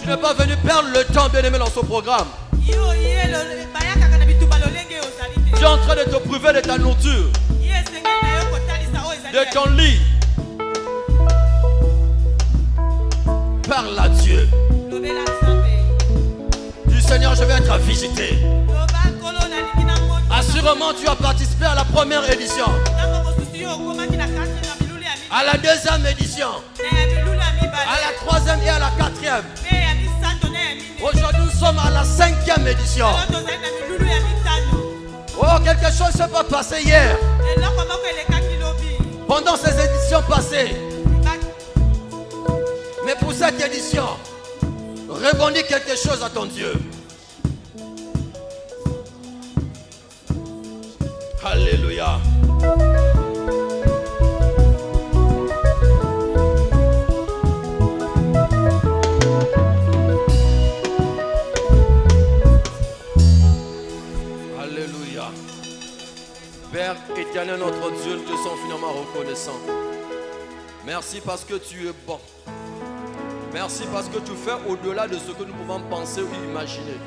Tu n'es pas venu perdre le temps, bien-aimé, dans ce programme. Tu es en train de te priver de ta nourriture, de ton lit. Parle à Dieu. Du Seigneur, je vais être visité. Assurément, tu as participé à la première édition, à la deuxième édition, à la troisième et à la quatrième. Aujourd'hui, nous sommes à la cinquième édition. Oh, quelque chose ne s'est pas passé hier. Pendant ces éditions passées. Mais pour cette édition, rebondis quelque chose à ton Dieu. Alléluia. Alléluia. Père éternel, notre Dieu, nous te sommes finalement reconnaissants. Merci parce que tu es bon. Merci parce que tu fais au-delà de ce que nous pouvons penser ou imaginer.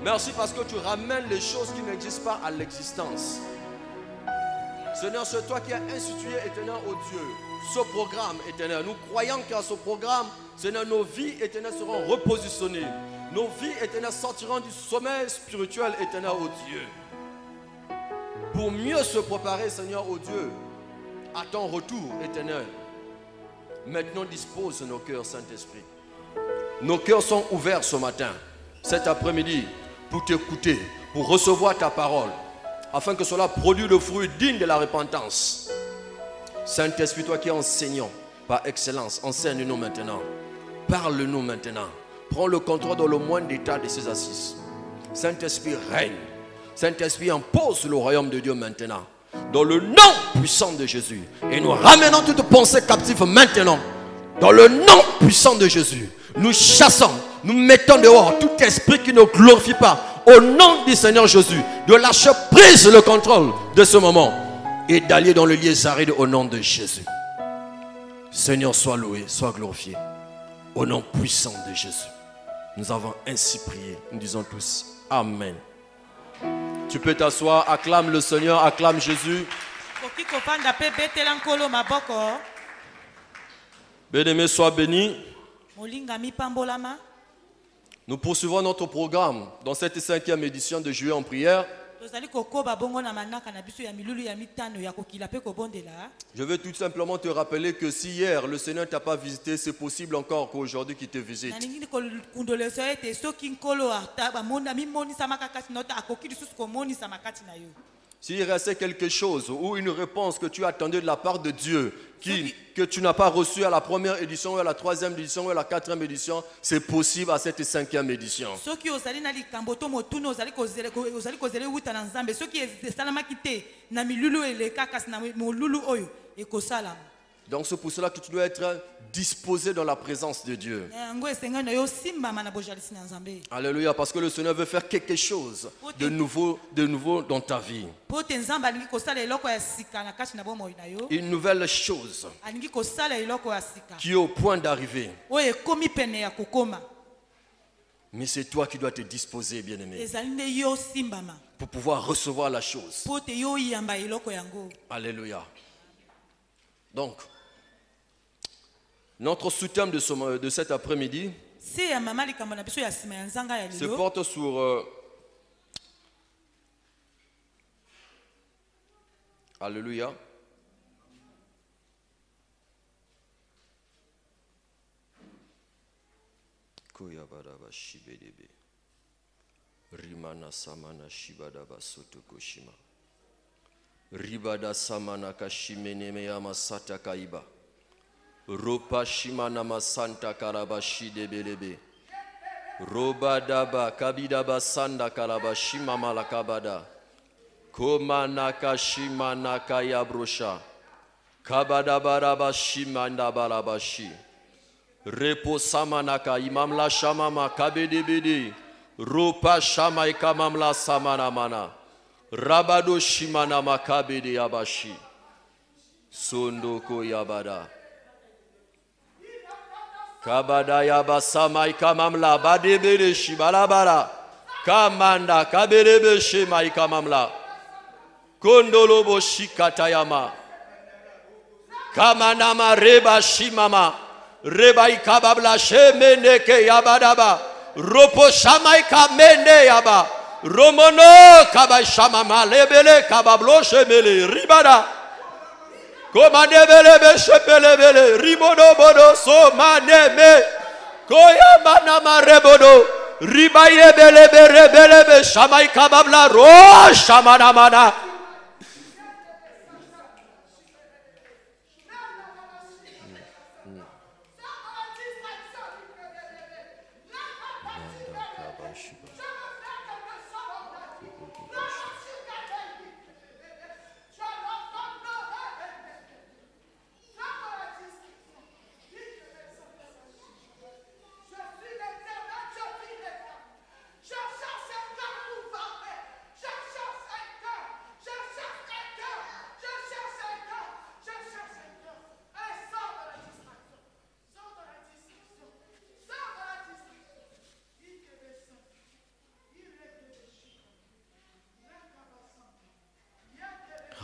Merci parce que tu ramènes les choses qui n'existent pas à l'existence. Seigneur, c'est toi qui as institué, éternel, ô Dieu, ce programme, éternel. Nous croyons qu'à ce programme, Seigneur, nos vies, éternel, seront repositionnées. Nos vies, éternel, sortiront du sommeil spirituel, éternel, ô Dieu. Pour mieux se préparer, Seigneur, ô Dieu, à ton retour, éternel. Maintenant, dispose nos cœurs, Saint-Esprit. Nos cœurs sont ouverts ce matin, cet après-midi, pour t'écouter, pour recevoir ta parole, afin que cela produise le fruit digne de la repentance. Saint-Esprit, toi qui es enseignant par excellence, enseigne-nous maintenant. Parle-nous maintenant. Prends le contrôle dans le moindre état de ces assises. Saint-Esprit règne. Saint-Esprit impose le royaume de Dieu maintenant. Dans le nom puissant de Jésus. Et nous ramenons toute pensée captive maintenant. Dans le nom puissant de Jésus. Nous chassons, nous mettons dehors tout esprit qui ne glorifie pas. Au nom du Seigneur Jésus. De lâcher prise le contrôle de ce moment. Et d'aller dans le lieu aride au nom de Jésus. Seigneur, sois loué, sois glorifié. Au nom puissant de Jésus. Nous avons ainsi prié. Nous disons tous Amen. Tu peux t'asseoir, acclame le Seigneur, acclame Jésus. Bien-aimé, sois béni. Nous poursuivons notre programme dans cette 5e édition de Juillet en prière. Je veux tout simplement te rappeler que si hier le Seigneur ne t'a pas visité, c'est possible encore qu'aujourd'hui qu'il te visite. S'il restait quelque chose ou une réponse que tu attendais de la part de Dieu, que tu n'as pas reçu à la première édition, ou à la 3e édition, ou à la 4e édition, c'est possible à cette 5e édition. Donc c'est pour cela que tu dois être disposé dans la présence de Dieu. Alléluia, parce que le Seigneur veut faire quelque chose de nouveau dans ta vie. Une nouvelle chose qui est au point d'arriver. Mais c'est toi qui dois te disposer, bien-aimé, pour pouvoir recevoir la chose. Alléluia. Donc, notre sous-thème de cet après-midi se porte sur Alléluia. Rimana samana shibadaba sotokoshima. Ribada samana kashimene meyama sata kaiba. Ropa shimana masanta karabashi debelebe. Robadaba kabidaba sanda karabashima malakabada. Komanaka shimana kayabrosha. Kabadabaraba shimanda barabashi. Repo samanaka imamla shamama kabedebede. Ropa shama ikamamla samana mana. Rabado shimana makabede yabashi. Sondoko yabada. Kabadaya basamai kamamla badebere shibalabara. Kamanda kaberebe shemai kamamla. Kondolobo shikatayama. Kamanama reba shimama. Reba ikababla shemeneke yabadaba. Ropo shamai kamene yaba. Romono kabashamama lebele kabablo shemele ribada. Komanebele shepelebele rimono bodo so maneme. Koya manama rebodo. Ribaye belebe rebelebe shamai kababla ro shamana mana.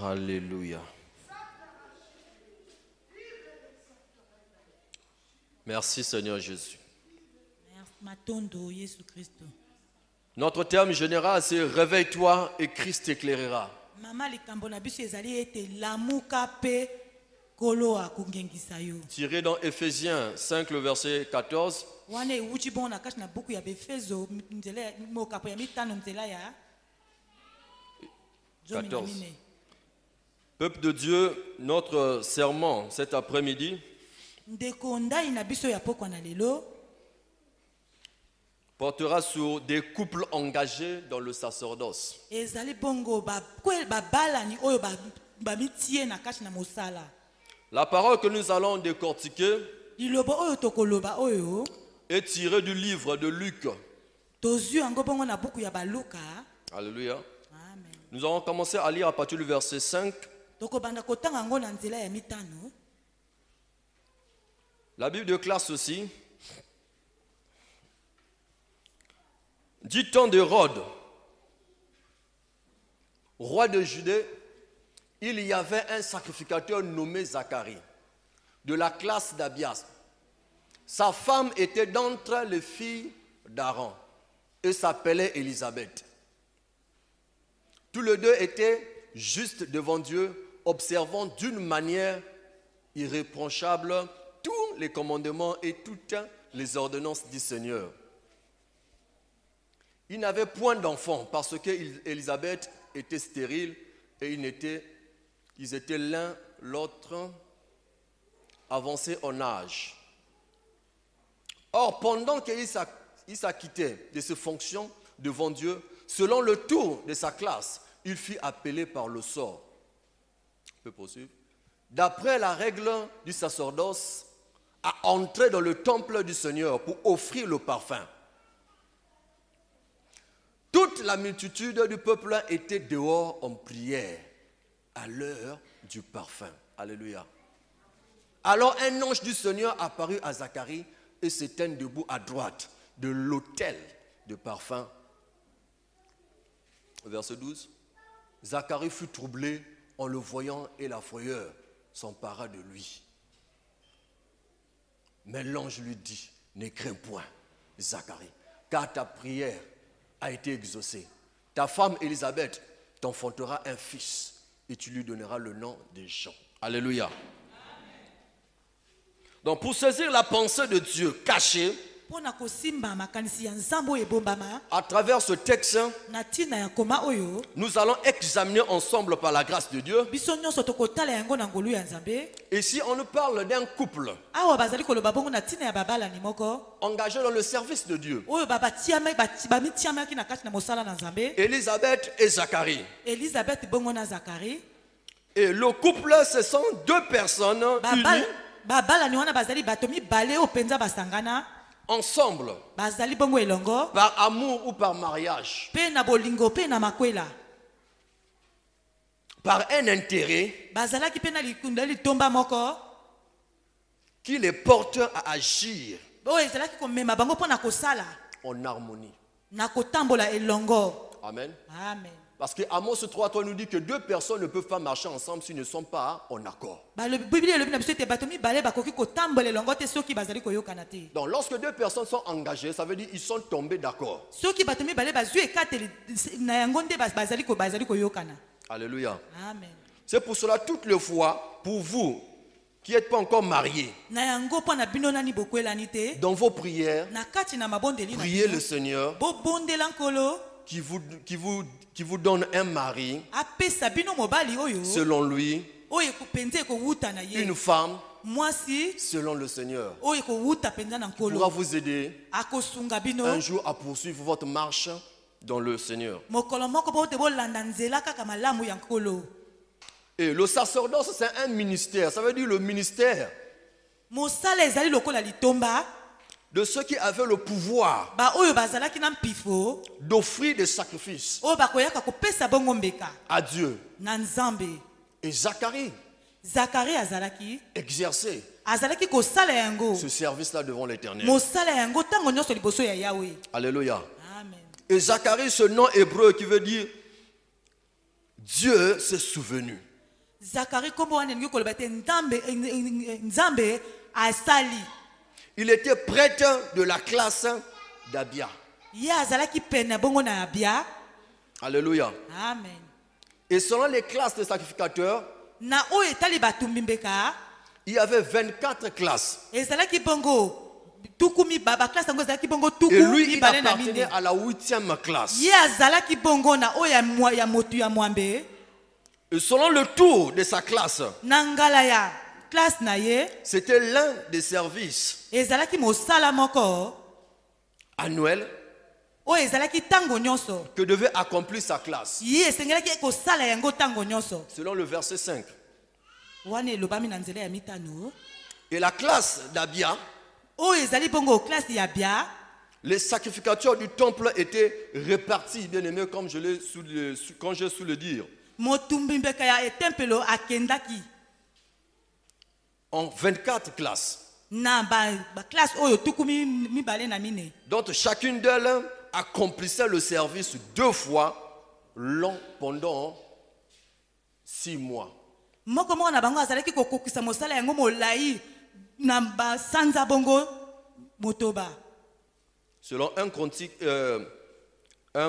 Alléluia. Merci Seigneur Jésus. Notre terme général c'est réveille-toi et Christ t'éclairera. Tiré dans Ephésiens 5 le verset 14. 14. Peuple de Dieu, notre serment cet après-midi portera sur des couples engagés dans le sacerdoce. La parole que nous allons décortiquer est tirée du livre de Luc. Alléluia. Nous allons commencer à lire à partir du verset 5. La Bible de classe aussi. Du temps d'Hérode, roi de Judée, il y avait un sacrificateur nommé Zacharie, de la classe d'Abias. Sa femme était d'entre les filles d'Aaron et s'appelait Élisabeth. Tous les deux étaient justes devant Dieu, observant d'une manière irréprochable tous les commandements et toutes les ordonnances du Seigneur. Ils n'avaient point d'enfants parce qu'Élisabeth était stérile et ils étaient l'un l'autre avancés en âge. Or, pendant qu'il s'acquittait de ses fonctions devant Dieu, selon le tour de sa classe, il fut appelé par le sort. On peut poursuivre. D'après la règle du sacerdoce, à entrer dans le temple du Seigneur pour offrir le parfum. Toute la multitude du peuple était dehors en prière à l'heure du parfum. Alléluia. Alors un ange du Seigneur apparut à Zacharie et s'éteignit debout à droite de l'autel de parfum. Verset 12. Zacharie fut troublé en le voyant et la frayeur s'empara de lui. Mais l'ange lui dit, ne crains point, Zacharie, car ta prière a été exaucée. Ta femme Élisabeth t'enfantera un fils et tu lui donneras le nom de Jean. Alléluia. Amen. Donc pour saisir la pensée de Dieu cachée, à travers ce texte, nous allons examiner ensemble par la grâce de Dieu. Et si on nous parle d'un couple engagé dans le service de Dieu, Élisabeth et Zacharie. Et le couple, ce sont deux personnes unies ensemble, par amour ou par mariage, par un intérêt qui les porte à agir en harmonie. Amen. Amen. Parce que Amos 3.3 nous dit que deux personnes ne peuvent pas marcher ensemble s'ils ne sont pas en accord. Donc lorsque deux personnes sont engagées, ça veut dire qu'ils sont tombés d'accord. Alléluia. Amen. C'est pour cela, toutes les fois, pour vous qui n'êtes pas encore mariés, dans vos prières, priez le Seigneur qui vous donne un mari selon lui, une femme selon le Seigneur, pourra vous aider un jour à poursuivre votre marche dans le Seigneur. Et le sacerdoce, c'est un ministère. Ça veut dire le ministère de ceux qui avaient le pouvoir d'offrir des sacrifices à Dieu. Et Zacharie exerçait ce service-là devant l'Éternel. Alléluia. Et Zacharie, ce nom hébreu qui veut dire Dieu s'est souvenu. Il était prêtre de la classe d'Abia. Alléluia. Amen. Et selon les classes de sacrificateurs, il y avait 24 classes. Et lui, il appartenait à la 8e classe. Et selon le tour de sa classe, c'était l'un des services annuels que devait accomplir sa classe. Selon le verset 5. Et la classe d'Abia, les sacrificateurs du temple étaient répartis, bien aimé, comme je l'ai su le dire, en 24 classes. Donc chacune d'elles accomplissait le service 2 fois long pendant 6 mois. Selon 1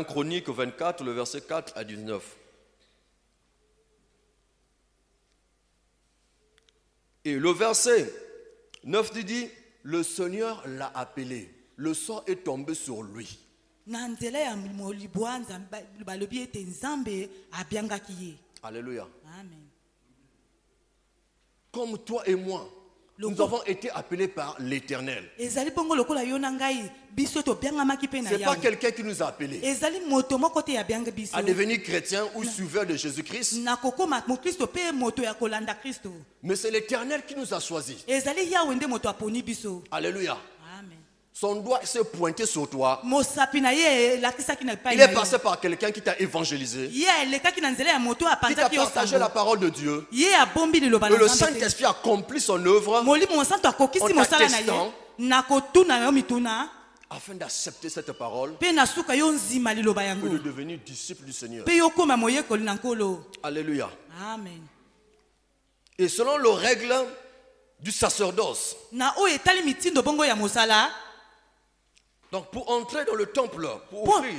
Chronique 24, le verset 4 à 19. Et le verset 9 dit, le Seigneur l'a appelé, le sort est tombé sur lui. Alléluia. Amen. Comme toi et moi, nous avons été appelés par l'Éternel. Ce n'est pas quelqu'un qui nous a appelés à devenir chrétiens ou suiveurs de Jésus-Christ, mais c'est l'Éternel qui nous a choisis. Alléluia. Son doigt s'est pointé sur toi. Il est passé par quelqu'un qui t'a évangélisé, qui t'a partagé la parole de Dieu. Et le Saint-Esprit a accompli son œuvre en t'attestant afin d'accepter cette parole et de devenir disciple du Seigneur. Alléluia. Amen. Et selon les règles du sacerdoce, donc pour entrer dans le temple, pour offrir,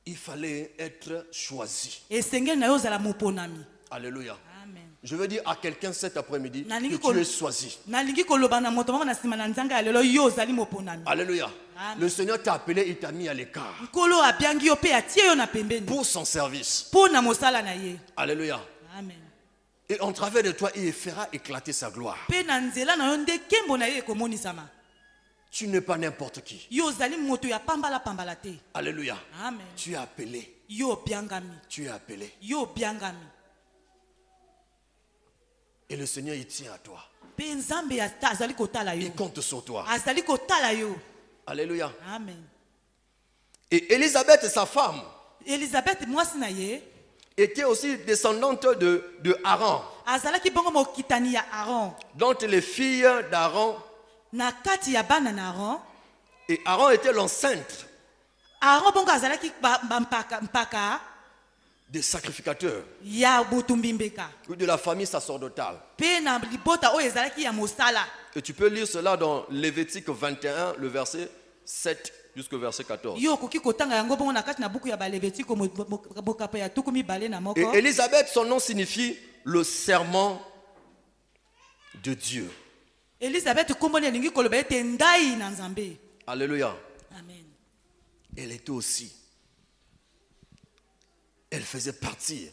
il fallait être choisi. Alléluia. Amen. Je veux dire à quelqu'un cet après-midi que tu es choisi. Alléluia. Amen. Le Seigneur t'a appelé, il t'a mis à l'écart pour son service. Alléluia. Amen. Et en travers de toi, il fera éclater sa gloire. Tu n'es pas n'importe qui. Alléluia. Amen. Tu es appelé. Tu es appelé. Et le Seigneur, il tient à toi. Il compte sur toi. Alléluia. Amen. Et Élisabeth, sa femme, était aussi descendante de Aaron. Azalaki bongo mokitani ya Aaron. Donc les filles d'Aaron. Na kati ya bana na Aaron. Et Aaron était l'enceinte. Aaron bongo azalaki mpaka des sacrificateurs. Ya butumbimbeka. Ou de la famille sacerdotale. Pe na libota o ezalaki ya mosala. Et tu peux lire cela dans Lévitique 21, le verset 7 jusqu'au verset 14. Et Élisabeth, son nom signifie le serment de Dieu. Alléluia. Amen. Elle était aussi. Elle faisait partie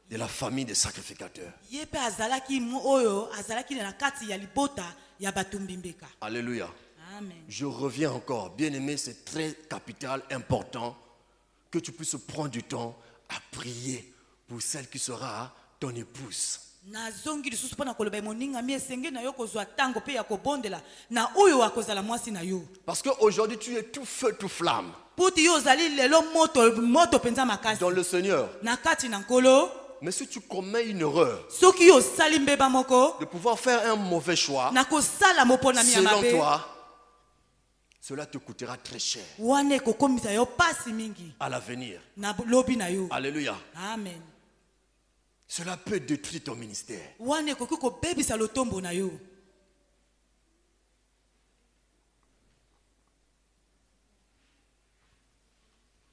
de la famille des sacrificateurs. Alléluia. Amen. Je reviens encore. Bien-aimé, c'est très capital, important que tu puisses prendre du temps à prier pour celle qui sera ton épouse. Parce qu'aujourd'hui, tu es tout feu, tout flamme dans le Seigneur. Mais si tu commets une erreur de pouvoir faire un mauvais choix, selon toi, cela te coûtera très cher à l'avenir. Alléluia. Amen. Cela peut détruire ton ministère.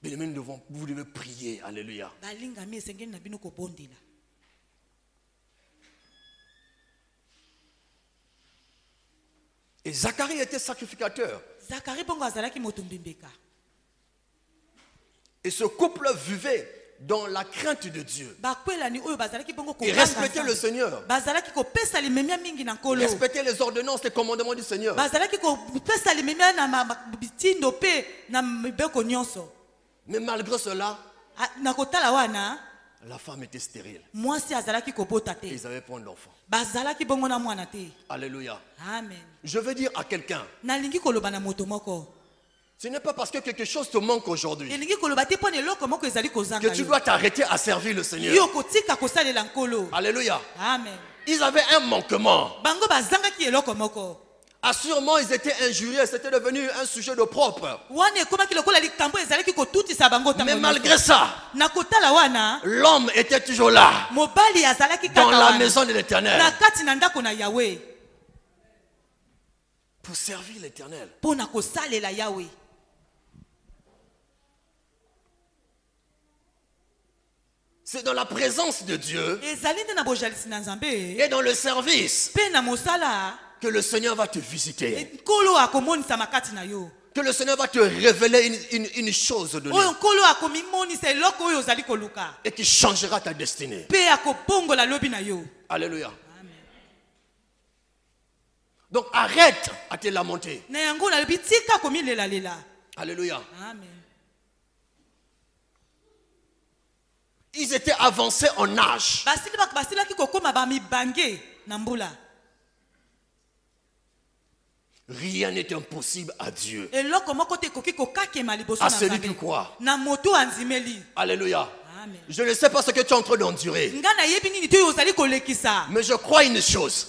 Bien-aimés, vous devez prier. Alléluia. Et Zacharie était sacrificateur. Et ce couple vivait dans la crainte de Dieu. Et respectait le Seigneur. Respectait les ordonnances, les commandements du Seigneur. Mais malgré cela, la femme était stérile. Et ils avaient point d'enfant. Alléluia. Amen. Je veux dire à quelqu'un, ce n'est pas parce que quelque chose te manque aujourd'hui que tu dois t'arrêter à servir le Seigneur. Alléluia. Amen. Ils avaient un manquement. Assurément, ils étaient injuriés. C'était devenu un sujet de propre. Mais malgré ça, l'homme était toujours là, dans la maison de l'Éternel, pour servir l'Éternel. C'est dans la présence de Dieu et dans le service que le Seigneur va te visiter. Que le Seigneur va te révéler une chose de lui et qui changera ta destinée. Alléluia. Donc arrête à te lamenter. Alléluia. Amen. Ils étaient avancés en âge. Rien n'est impossible à Dieu. À celui qui croit. Alléluia. Amen. Je ne sais pas ce que tu es en train d'endurer. Mais je crois une chose.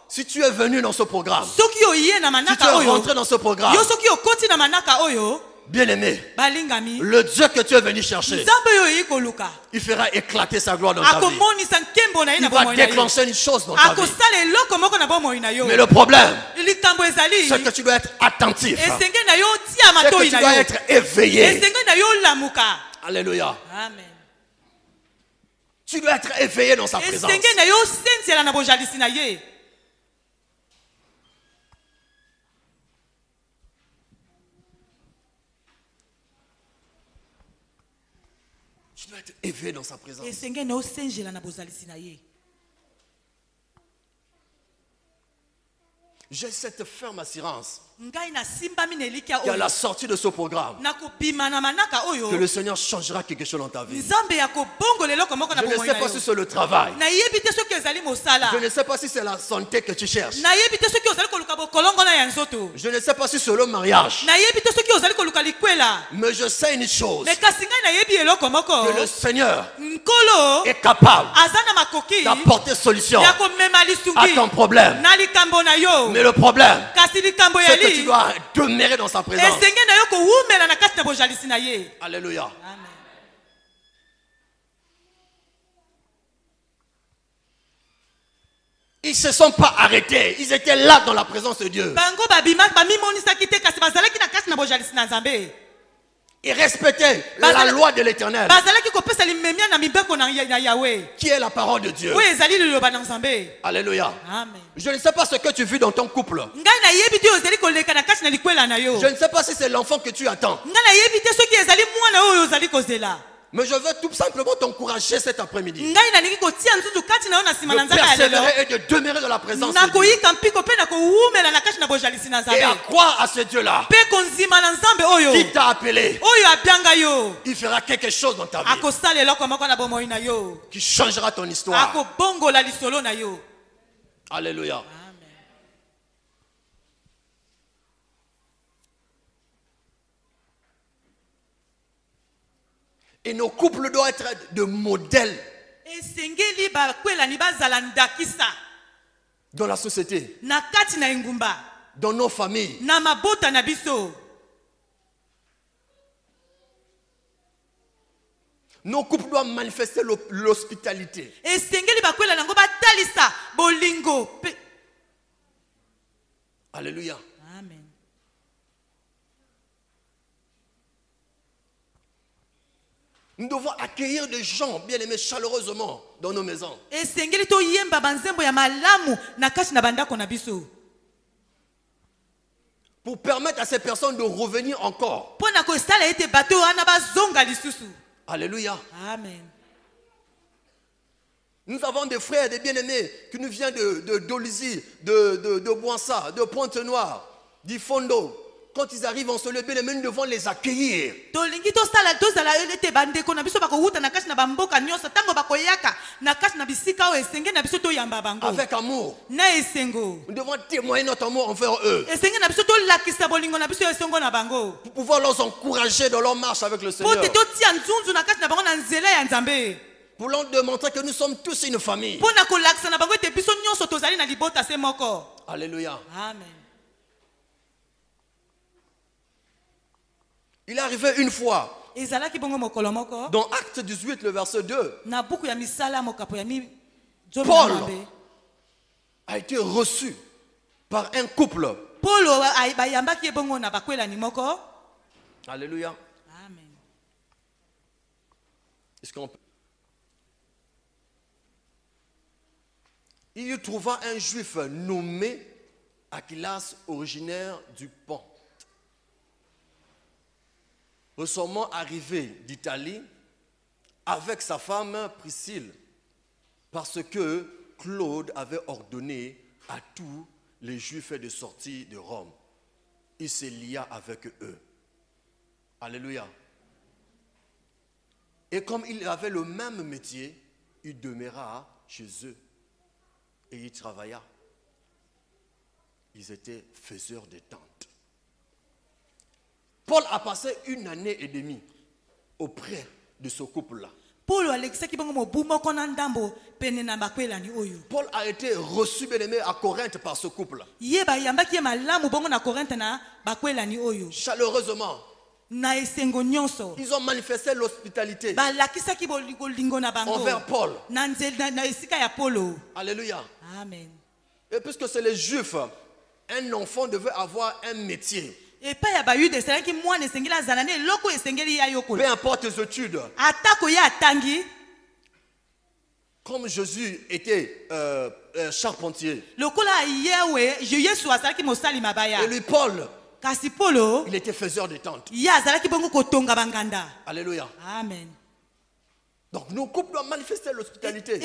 Si tu es venu dans ce programme, si tu es rentré dans ce programme, bien-aimé, le Dieu que tu es venu chercher, il fera éclater sa gloire dans ta vie. Il va déclencher une chose dans ta vie. Mais le problème, c'est que tu dois être attentif. C'est que tu dois être éveillé. Alléluia. Amen. Tu dois être éveillé dans sa présence. Tu dois être éveillé dans sa présence. J'ai cette ferme assurance qu'à la sortie de ce programme, que le Seigneur changera quelque chose dans ta vie. Je ne sais pas si c'est le travail. Je ne sais pas si c'est la santé que tu cherches. Je ne sais pas si c'est le mariage. Mais je sais une chose. Que le Seigneur est capable d'apporter solution à ton problème. Mais le problème, c'est que tu dois demeurer dans sa présence. Alléluia. Ils ne se sont pas arrêtés. Ils étaient là dans la présence de Dieu. Ils respectaient la loi de l'Éternel, qui est la parole de Dieu. Alléluia. Je ne sais pas ce que tu vis dans ton couple. Je ne sais pas si c'est l'enfant que tu attends. Mais je veux tout simplement t'encourager cet après-midi de persévérer et de demeurer dans la présence de Dieu. Et à croire à ce Dieu-là qui t'a appelé. Il fera quelque chose dans ta vie qui changera ton histoire. Alléluia. Et nos couples doivent être de modèles dans la société, dans nos familles. Nos couples doivent manifester l'hospitalité. Alléluia. Amen. Nous devons accueillir des gens, bien aimés, chaleureusement dans nos maisons. Pour permettre à ces personnes de revenir encore. Alléluia. Amen. Nous avons des frères et des bien-aimés qui nous viennent de Dolizy, de Boinsa, de Pointe-Noire, d'Ifondo. Quand ils arrivent en ce lieu, bien aimés, nous devons les accueillir. Avec amour. Nous devons témoigner notre amour envers eux. Pour pouvoir les encourager dans leur marche avec le Seigneur. Pour leur démontrer que nous sommes tous une famille. Alléluia. Amen. Il est arrivé une fois dans Acte 18, le verset 2. Paul a été reçu par un couple. Alléluia. Amen. Est-ce qu'on peut... Il y trouva un juif nommé Aquilas, originaire du Pont. Récemment arrivé d'Italie avec sa femme Priscille, parce que Claude avait ordonné à tous les Juifs de sortir de Rome. Il se lia avec eux. Alléluia. Et comme il avait le même métier, il demeura chez eux et il travailla. Ils étaient faiseurs de tentes. Paul a passé 1 année et demie auprès de ce couple-là. Paul a été reçu, bien aimé, à Corinthe par ce couple. Chaleureusement. Ils ont manifesté l'hospitalité envers Paul. Alléluia. Amen. Et puisque c'est les Juifs, un enfant devait avoir un métier. Peu importe tes études. Comme Jésus était charpentier. Et lui, Paul, il était faiseur de tentes. Alléluia. Amen. Donc nos couples doivent manifester l'hospitalité.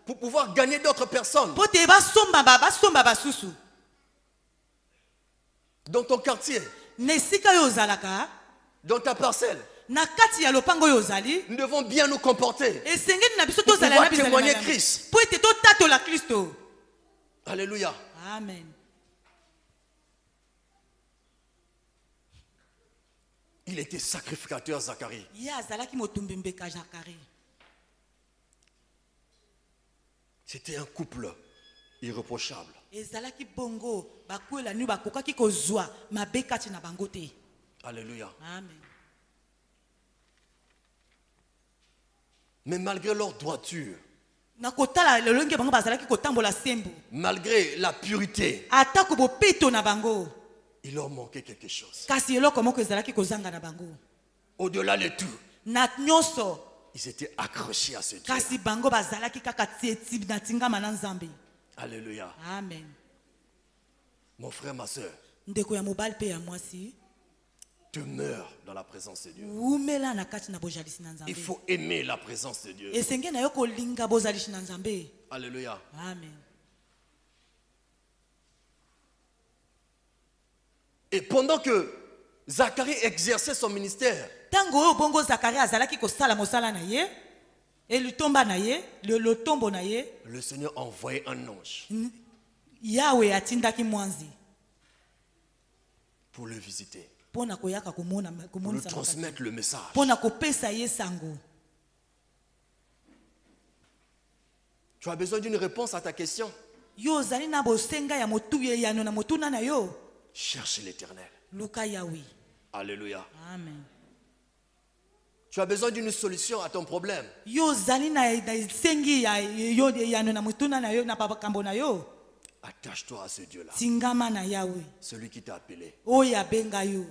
pour pouvoir gagner d'autres personnes. po te basomba basusu. Dans ton quartier, Na esika oyo ozalaka, dans ta parcelle, na kati ya lopango oyo ozali, nous devons bien nous comporter. esengeli na biso Pour tozala pouvoir na bizaleli témoigner malamu. Christ. Po ete totatola Kristo. Alléluia. Amen. Il était sacrificateur, Zacharie. Ye azalaki motumbi mbeka Zakari. C'était un couple irréprochable. Ezalaki bongo bakwela ni bakokaki kozwa mabe kati na bango te. Alléluia. Amen. Mais malgré leur droiture, Na kotala lolenge bango bazalaki kotambola sembo. malgré la pureté, Atako bopeto na bango. il leur manquait quelque chose. Kasi eloko moko ezalaki kozanga na bango. Au-delà de tout, Na nyonso ils étaient accrochés à ce Dieu. kasi bango bazalaki kaka tieti na tingama na Nzambe. Alléluia. Amen. Mon frère, ma soeur, Ndeko ya mobali pe ya mwasi, demeure dans la présence de Dieu. umela na kati na bojalisi na Nzambe. Il faut aimer la présence de Dieu. Esenge na yo kolinga bozalisi na Nzambe. Alléluia. Amen. Et pendant que Zacharie exerçait son ministère, Tango oyo bongo Zakari azalaki kosala mosala na ye, elutomba na ye, lotombo na ye, le Seigneur envoyait un ange Yahweh atindaki mwanzi pour le visiter, pona koyaka komona pour lui komonisa transmettre le message. pona kopesa ye sango. Tu as besoin d'une réponse à ta question. Yo ozali na bosenga ya motu ye yano na motuna na yo. Cherche l'Éternel. Luka Yahweh. Alléluia. Amen. Tu as besoin d'une solution à ton problème. Yo ozali na sengi ya yo yano na motuna na yo na papakambo na yo. Attache-toi à ce Dieu-là, Tingama na Yahweh. celui qui t'a appelé. Oya benga yo.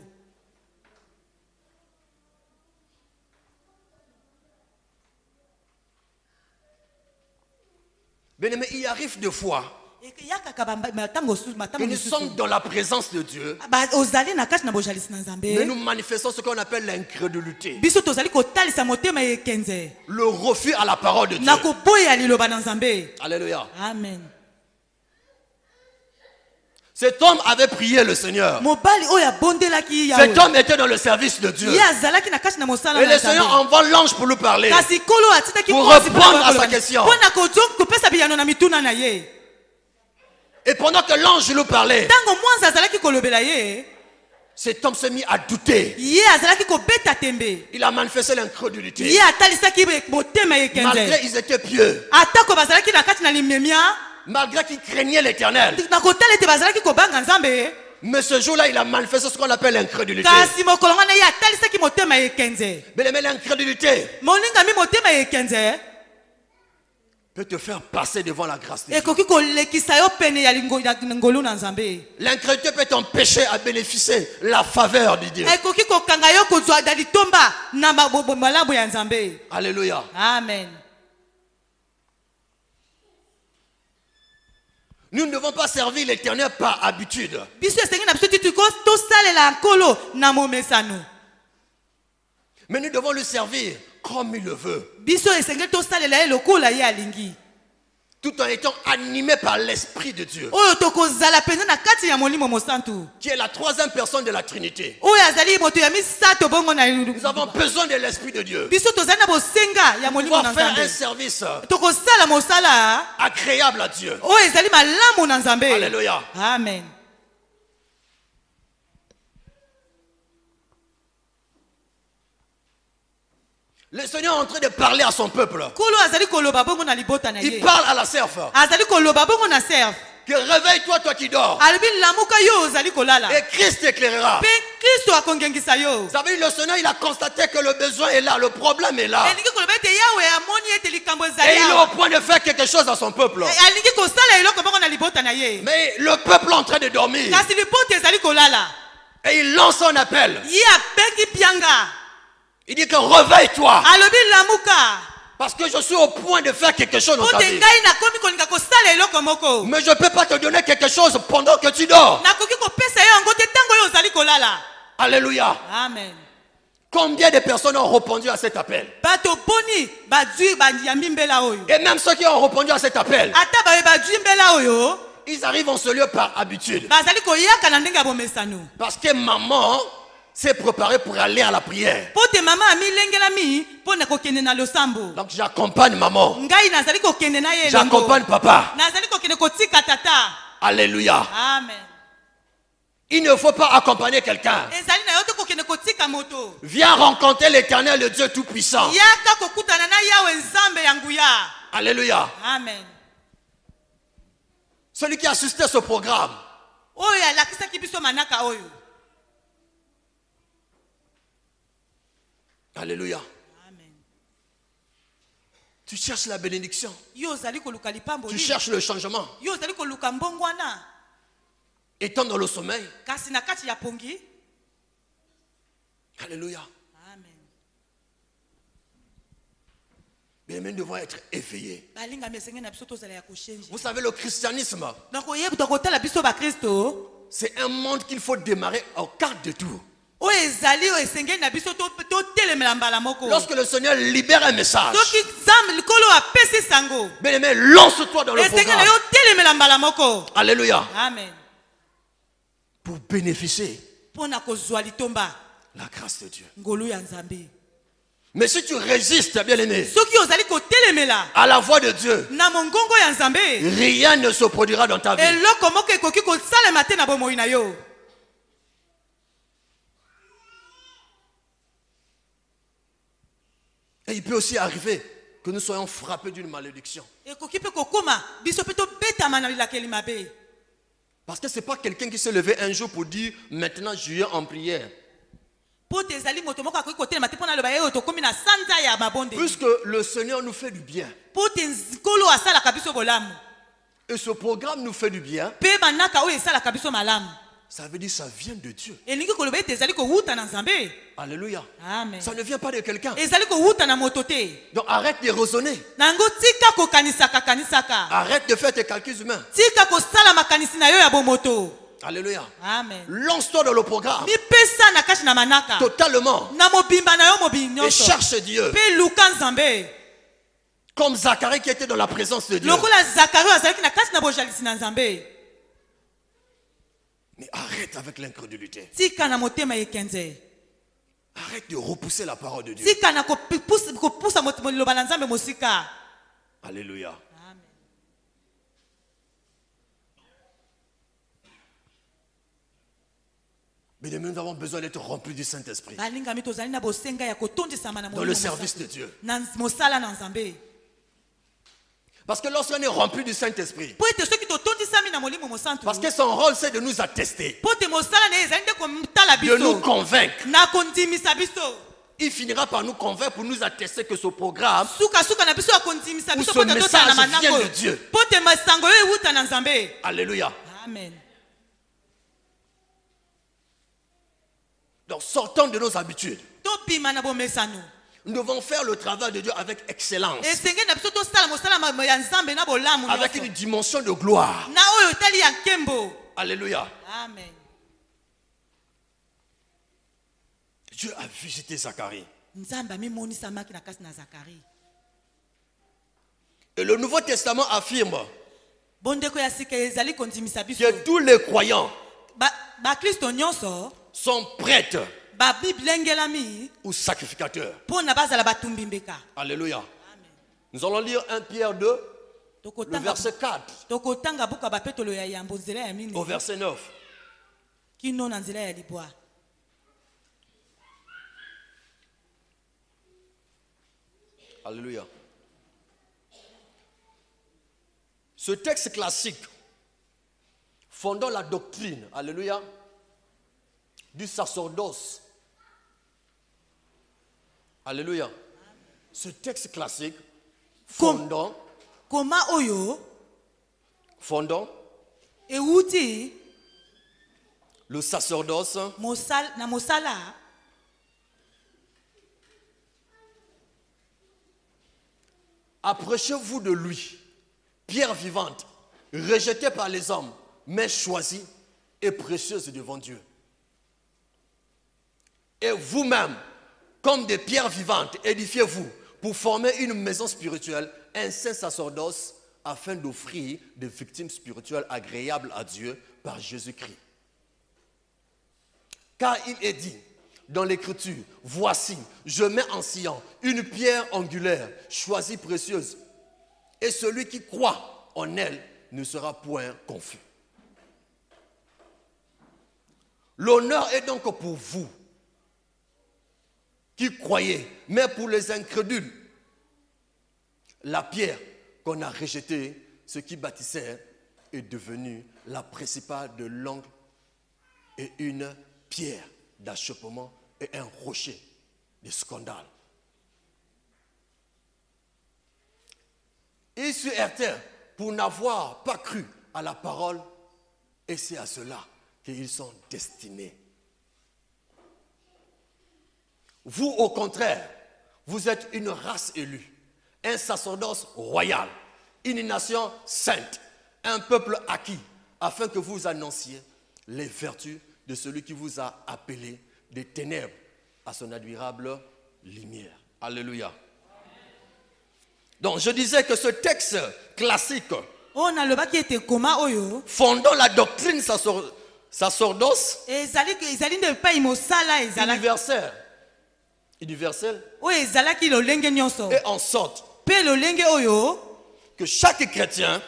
Bien-aimé, il arrive des fois que nous sommes dans la présence de Dieu, mais nous manifestons ce qu'on appelle l'incrédulité, le refus à la parole de Dieu. Alléluia. Amen. Cet homme avait prié le Seigneur. Cet homme était dans le service de Dieu. Et le Seigneur envoie l'ange pour lui parler, pour répondre à sa question. Et pendant que l'ange lui parlait, cet homme s'est mis à douter. Il a manifesté l'incrédulité. Malgré qu'ils étaient pieux, malgré qu'il craignait l'Éternel, mais ce jour-là, il a manifesté ce qu'on appelle l'incrédulité. Mais l'incrédulité peut te faire passer devant la grâce de Dieu. L'incrédulité peut t'empêcher à bénéficier la faveur de Dieu. Alléluia. Amen. Nous ne devons pas servir l'Éternel par habitude. Mais nous devons le servir comme il le veut. Tout en étant animé par l'Esprit de Dieu, qui est la troisième personne de la Trinité. Nous avons besoin de l'Esprit de Dieu pour faire un service agréable à Dieu. Alléluia. Amen. Le Seigneur est en train de parler à son peuple. Il parle à la serfe. Que réveille-toi, toi qui dors. Et Christ t'éclairera. Vous savez, le Seigneur, il a constaté que le besoin est là, le problème est là. Et il est au point de faire quelque chose à son peuple. Mais le peuple est en train de dormir. Et il lance son appel. Il dit que réveille-toi. Parce que je suis au point de faire quelque chose dans ta vie. Mais je ne peux pas te donner quelque chose pendant que tu dors. Alléluia. Amen. Combien de personnes ont répondu à cet appel? bato poni bazwi bayambi mbela oyo. Et même ceux qui ont répondu à cet appel, Ata baye bazwi mbela oyo ils arrivent en ce lieu par habitude. bazali koyaka na ndenge ya bomesano. Parce que maman s'est préparée pour aller à la prière. Po te mama amilengelami po na kokende na losambo. Donc j'accompagne maman. Ngai nazali kokende na ye elongo. J'accompagne papa. Nazali kokende kotika tata. Alléluia. Amen. Il ne faut pas accompagner quelqu'un. Ezali na yo te kokende kotika moto. Viens rencontrer l'Éternel, le Dieu Tout-Puissant. Yaka kokutana na yawe nzambe ya nguya. Alléluia. Amen. Celui qui assistait à ce programme, Oyo alakisaki biso manaka oyo. alléluia, Amen. tu cherches la bénédiction, Yo ozali koluka lipambo tu li. cherches le changement, Yo ozali koluka mbongwana. étant dans le sommeil. Kasi na kati ya pongi. Alléluia. Amen. Mais nous devons être éveillés. Balinga mesenge na biso tozala ya koshenji. Vous savez, le christianisme, Donc oyebuta kotala biso ba Kristo. c'est un monde qu'il faut démarrer au quart de tour. Oyo ezali oyo esengeli na biso to telemela mbala moko. Lorsque le Seigneur libère un message, Soki nzambe likolo apesi sango. bien-aimé, lance-toi dans le Esengeli na programme. yo telemela mbala moko. Alléluia. Amen. Pour bénéficier Pona kozwa litomba de la grâce de Dieu. ngolu ya nzambe. Mais si tu résistes, bien-aimé, Soki ozali kotelemela à la voix de Dieu, na mongongo ya nzambe, rien ne se produira dans ta vie. eloko moko ekoki kosalema te na bomoi na yo. Et il peut aussi arriver que nous soyons frappés d'une malédiction. Ekoki pe kokoma biso pe tobetama na lilakeli mabe. Parce que ce n'est pas quelqu'un qui s'est levé un jour pour dire maintenant je viens en prière. Po te ezali moto moko akoki kotelema te mpona loba ye oyo tokomi na sanza ya mabonde. Puisque le Seigneur nous fait du bien. Po te nkolo asalaka biso bolamu. Et ce programme nous fait du bien. Pe manaka oyo esalaka biso malamu. Ça veut dire que ça vient de Dieu. Elingi koloba ete ezali kowuta na nzambe. Alléluia. Amen. Ça ne vient pas de quelqu'un. Ezali kowuta na moto te. Donc arrête de raisonner. Nango tika kokanisaka kanisaka. Arrête de faire tes calculs humains. Tika kosala makanisi na yo ya bomoto. Alléluia. Amen. Lance-toi dans le programme. Mipesa na kashi na manaka. Totalement. Na mobimba na yo mobimbi Et nyonso. cherche Dieu. Pe luka nzambe. Comme Zacharie qui était dans la présence de Dieu. Lokola Zacharie azalaki na kashi na bojalisi na nzambe. Mais arrête avec l'incrédulité. Tika na motema yekenze. Arrête de repousser la parole de Dieu. Tika na kopusa liloba na nzambe mosika. Alléluia. Amen. Mais nous avons besoin d'être remplis du Saint-Esprit. Balingami tozali na bosenga ya kotondisama na Dans le service de Dieu. Na mosala na nzambe. Parce que lorsqu'on est rempli du Saint-Esprit, Po ete soki totondisami na molimo mosantu. parce que son rôle c'est de nous attester, Po te mosala na ye ezali nde komutala de nous biso. convaincre. Na kondimisa biso. Il finira par nous convaincre pour nous attester que ce programme Suka na biso akondimisa biso Ou ce po te totala na message vient manako. de Dieu. Po te masango yo ewuta na nzambe. Alléluia. Amen. Donc sortons de nos habitudes. Topima na bomesano. Nous devons faire le travail de Dieu avec excellence, Esenge na biso tosala mosala ya nzambe na bolamu avec nyonso. une dimension de gloire. Na oyo etali ya nkembo. Alléluia. Amen. Dieu a visité Zacharie. Nzambe amimonisamaki na kasi na Zacharie. Et le Nouveau Testament affirme Bondeko ya sika ezali kondimisa biso. que tous les croyants Ba Kristo nyonso sont prêts ba Bible engelami ou sacrificateurs. pona bazala batumbi mbeka. Alléluia. Nous allons lire 1 Pierre 2, le verset 4 Tokotanga buka bapetolo ya yambo nzela ya mine. au verset 9. Kino na nzela ya libwa. Alléluia. Ce texte classique fondant la doctrine, alléluia, du sacerdoce. Alléluia. Ce texte classique fondant Koma oyo ewuti le sacerdoce na mosala approchez-vous de lui, pierre vivante, rejetée par les hommes, mais choisie et précieuse devant Dieu. Et vous-même, comme des pierres vivantes, édifiez-vous pour former une maison spirituelle, un saint sacerdoce, afin d'offrir des victimes spirituelles agréables à Dieu par Jésus-Christ. Car il est dit dans l'Écriture, voici, je mets en Sion une pierre angulaire, choisie précieuse, et celui qui croit en elle ne sera point confus. L'honneur est donc pour vous qui croyez, mais pour les incrédules, la pierre qu'on a rejetée, ce qui bâtissait, est devenue la principale de l'angle et une pierre d'achoppement et un rocher de scandale. Ils se heurtèrent pour n'avoir pas cru à la parole, et c'est à cela qu'ils sont destinés. Vous, au contraire, vous êtes une race élue, un sacerdoce royal, une nation sainte, un peuple acquis, afin que vous annonciez les vertus de celui qui vous a appelé des ténèbres à son admirable lumière. Alléluia. Donc je disais que ce texte classique, fondant la doctrine sacerdoce universelle, et en sorte que chaque chrétien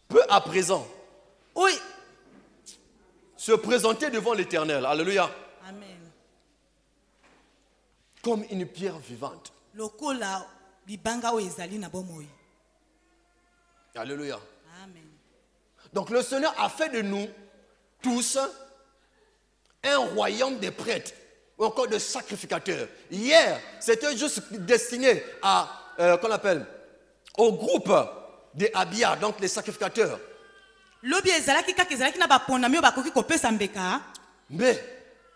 peut à présent se présenter devant l'Éternel. Alléluia. Amen. Comme une pierre vivante. Alléluia. Amen. Donc le Seigneur a fait de nous tous un royaume de prêtres ou encore de sacrificateurs. Hier, c'était juste destiné à, qu'on appelle, au groupe des Abia, donc les sacrificateurs. Mais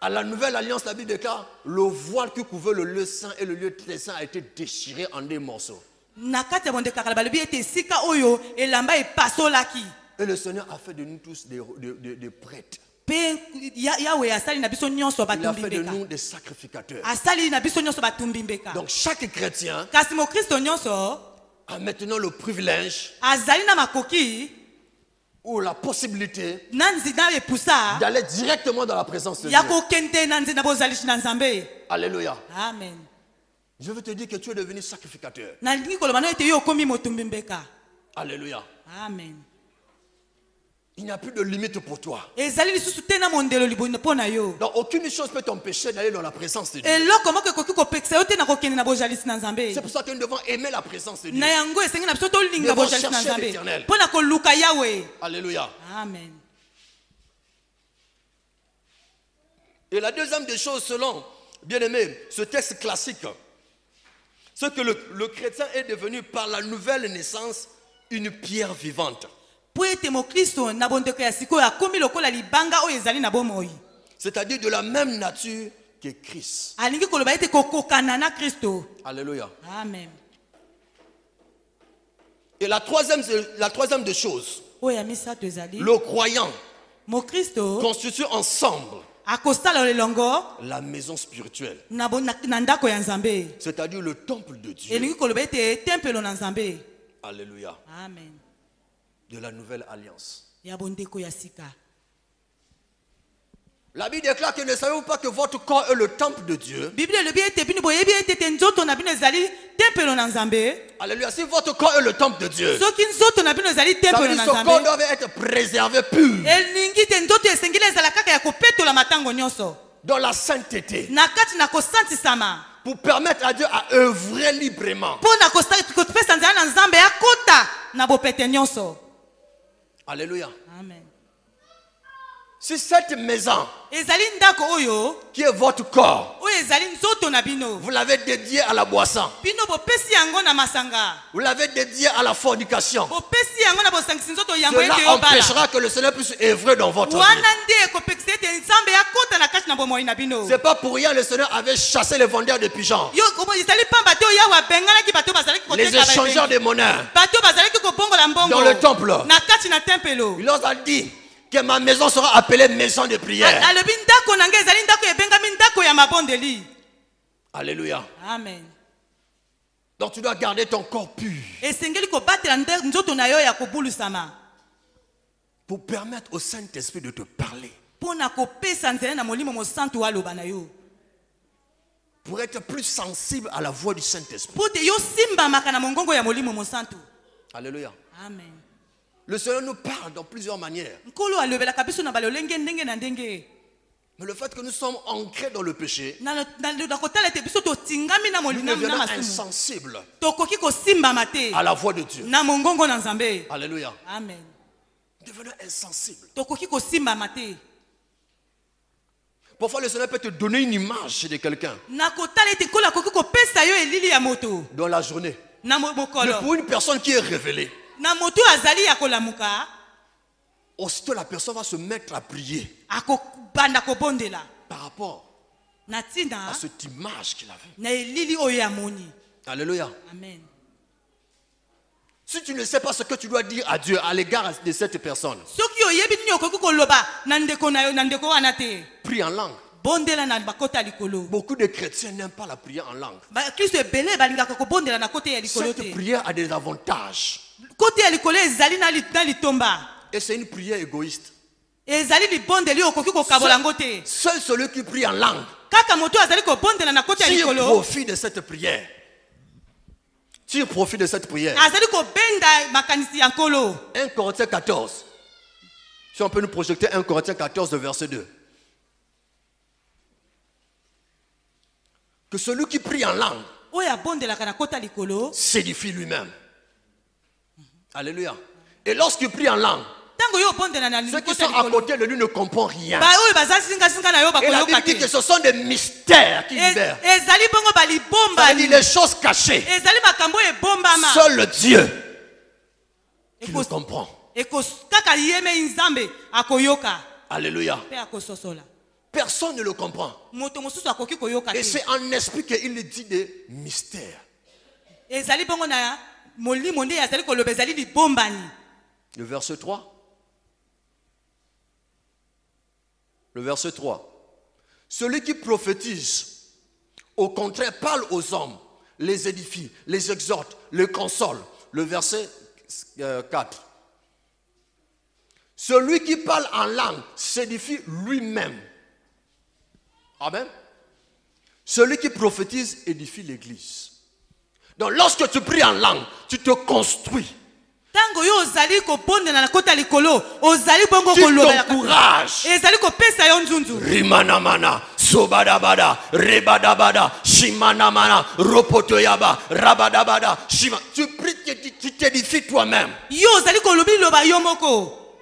à la nouvelle alliance, la Bible déclare, le voile qui couvrait le lieu saint et le lieu très saint a été déchiré en des morceaux. Et le Seigneur a fait de nous tous des prêtres. Il a fait de nous des sacrificateurs. Donc chaque chrétien a maintenant le privilège ou la possibilité d'aller directement dans la présence de Dieu. Alléluia. Amen. Je veux te dire que tu es devenu sacrificateur. Alléluia. Amen. Il n'y a plus de limite pour toi. Donc aucune chose ne peut t'empêcher d'aller dans la présence de Dieu. C'est pour ça que nous devons aimer la présence de Dieu. Nous devons chercher l'Éternel. Alléluia. Amen. Et la deuxième des choses, selon, bien aimé, ce texte classique, c'est que le chrétien est devenu par la nouvelle naissance une pierre vivante. C'est-à-dire de la même nature que Christ. Alléluia. Amen. Et la troisième des choses, le croyant constitue ensemble la maison spirituelle, c'est-à-dire le temple de Dieu. Alléluia. Amen. De la nouvelle alliance. La Bible déclare que ne savez-vous pas que votre corps est le temple de Dieu? Alléluia. Si votre corps est le temple de Dieu, ça veut dire que ce corps doit être préservé pur dans la sainteté pour permettre à Dieu à œuvrer librement. Alléluia. Amen. Si cette maison qui est votre corps, vous l'avez dédié à la boisson, vous l'avez dédié à la fornication, cela empêchera que le Seigneur puisse œuvrer dans votre vie. C'est pas pour rien le Seigneur avait chassé les vendeurs de pigeons, les échangeurs de monnaie dans le temple. Il leur a dit que ma maison sera appelée maison de prière. alobi ndako na ngai ezali ndako ebengami ndako ya mabondeli. Alléluia. Amen. Donc tu dois garder ton corps pur esengeli kobatela nzoto na yo ya kobulusama pour permettre au Saint-Esprit de te parler, mpona kopesa nzela na molimo mosantu aloba na yo, pour être plus sensible à la voix du Saint-Esprit. mpo te yo simbamaka na mongongo ya molimo mosantu. Alléluia. Amen. Le Seigneur nous parle dans plusieurs manières. nkolo alobelaka biso na balolenge ndenge na ndenge. Mais le fait que nous sommes ancrés dans le péché, na kotala ete biso totingami na nous molina na devenons masumu insensibles tokoki kosimbama te à la voix de Dieu. na mongongo na nzambe. Alléluia. Amen. Nous devenons insensibles. tokoki kosimbama te. Parfois, le Seigneur peut te donner une image de quelqu'un na kotala ete nkolo akoki kopesa yo elili ya moto dans la journée. na Mais mokolo pour une personne qui est révélée, na moto azali ya kolamuka aussitôt la personne va se mettre à prier akobanda kobondela par rapport na ntina à cette image qu'il avait. na elili oyo ya moni. Alléluia. Amen. Si tu ne sais pas ce que tu dois dire à Dieu à l'égard de cette personne, soki oyebi nini okoki koloba na ndeko na yo na ndeko wana te, prie en langue. bondela na bakota likolo. Beaucoup de chrétiens n'aiment pas la prière en langue. bakristo ebele balingaka kobondela na kote ya likolo Cette te. prière a des avantages. kote ya likolo ezali na litomba, Et c'est une prière égoïste. ezali libondeli okoki kokabola yango te. Seul celui qui prie en langue, kaka moto azali kobondela na kote ya tire likolo, profit de cette prière. Tire profit de cette prière. azali kobenda makanisi ya nkolo. 1 Corinthiens 14. Si on peut nous projeter 1 Corinthiens 14, verset 2. Que celui qui prie en langue oyo abondelaka na kote ya likolo s'édifie lui-même. Alléluia. Et lorsqu'il prie en langue, ntango yo obondela na ceux qui kote ya sont à likolo, côté de lui ne comprennent rien. oyo baza singasinga na yo Et la bakoyoka Bible dit te. que ce sont des mystères qui libèrent. ezali bongo Ça veut dire balibombani, les choses cachées. ezali makambo oyo ebombama. Seul le Dieu qui le comprend. kaka yeme nzambe akoyoka Alléluia. mpe akososola. Personne ne le comprend. moto mosusu akoki koyoka Et te. c'est en esprit qu'il dit des mystères. ezali bongo na molimo nde azali koloba, ezali libombani. Le verset 3. Le verset 3. Celui qui prophétise, au contraire, parle aux hommes, les édifie, les exhorte, les console. Le verset 4. Celui qui parle en langue s'édifie lui-même. Amen. Celui qui prophétise édifie l'église. Donc lorsque tu pries en langue, tu te construis. ntango yo ozali kobondela na kota likolo, ozali bongo Tu koloba, t'encourages. ezali kopesa yo nzunzu. Rimanamana, sobadabada, rebadabada, shimanamana, ropotoyaba, rabadabada, shima. Tu pries, tu t'édifies toi-même. yo ozali kolobi loba yo moko,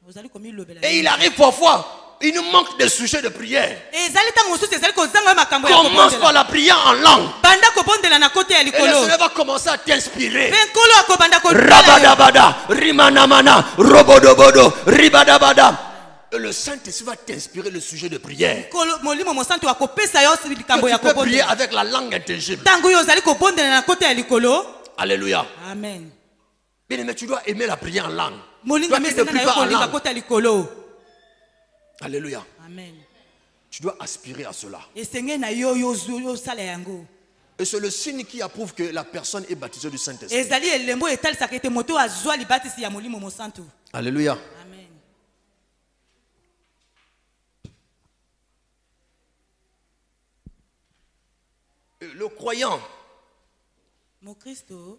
ozali komilobela. Et il arrive parfois, il nous manque de sujets de prière. ezali ntango mosusu ezali kozanga yo makambo ya Commence par kobondela. la prière en langue. banda kobondela na kote ya Et le likolo, Seigneur va commencer à t'inspirer. mpe nkolo akobanda kotala yo. Rabadabada, rimanamana, robodobodo, ribadabada. Et le Saint-Esprit va t'inspirer le sujet de prière. Nkolo molimo mosantu akopesa yo likambo Que ya tu peux prier kobondela. avec la langue intelligible. ntango yo ozali kobondela na kote ya likolo. Alléluia. Amen. Bien, mais tu dois aimer la prière en langue. molinga Toi qui ne mesenga pries na yo pas en kolinga langue. kote ya likolo. Alléluia. Amen. Tu dois aspirer à cela. esenge na yo yosala yango. Et c'est le signe qui approuve que la personne est baptisée du Saint-Esprit. ezali elembo etalisaka ete moto azwa libatisi ya molimo mosantu. Alléluia. Amen. Et le croyant mokristo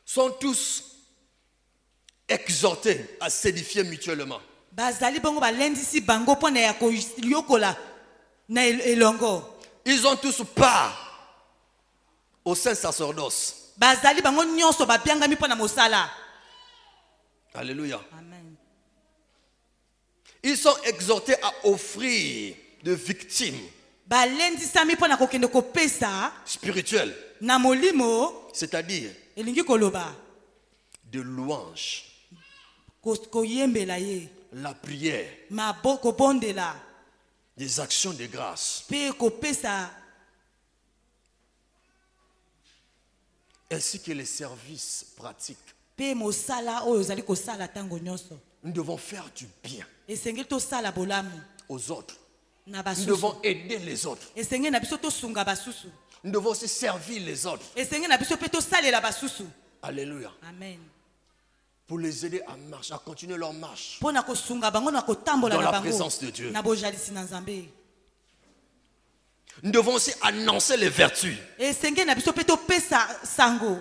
sont tous exhortés à s'édifier mutuellement. bazali bongo balendisi bango mpona ya koyokola na elongo. Ils ont tous part au saint sacerdoce. bazali bango nyonso bapiangami mpona mosala. Alléluia. Amen. Ils sont exhortés à offrir de victimes balendisami mpona kokende kopesa spirituelles, na molimo, c'est-à-dire elingi koloba de louanges, koyembela ye, la prière, kobondela des actions de grâce, mpe kopesa, ainsi que les services pratiques. mpe mosala oyo ozali kosala ntango nyonso. Nous devons faire du bien esengeli tosala bolamu aux autres. na Nous basusu devons aider les autres. esengeli na biso tosunga basusu Nous devons aussi servir les autres. esengeli na biso mpe tosalela basusu. Alléluia. Amen. Pour les aider à marcher, à continuer leur marche mpo na kosunga bango na kotambola dans na la bango présence de Dieu. na bojalisi na nzambe. Nous devons aussi annoncer les vertus esengeli na biso mpe topesa sango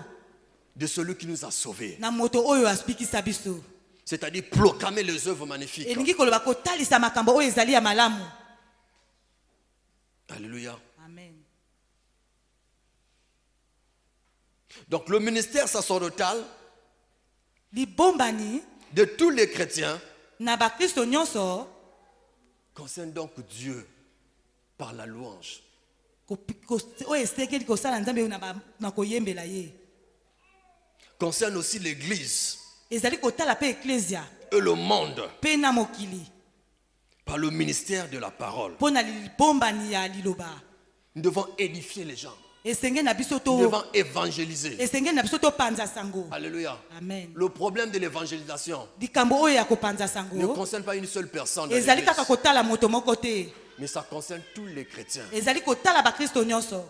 de celui qui nous a sauvés. na moto oyo abikisa biso. C'est-à-dire proclamer les œuvres magnifiques. elingi koloba kotalisa makambo oyo ezali ya malamu. Alléluia. Amen. Donc le ministère sacerdotal libombani de tous les chrétiens na bakristo nyonso concerne donc Dieu par la louange. oyo esengeli kosala nzambe na koyembela ye. Concerne aussi l'église ezali kotala mpe eklesia et le monde mpe na mokili par le ministère de la parole. mpo na libombani ya liloba. Nous devons édifier les gens. esengeli na biso Nous devons évangéliser. esengeli na biso topanza sango. Alléluia. Amen. Le problème de l'évangélisation likambo oyo ya kopanza ne sango concerne pas une seule personne dans ezali l'église, kaka kotala moto moko te, mais ça concerne tous les chrétiens ezali kotala bakristo nyonso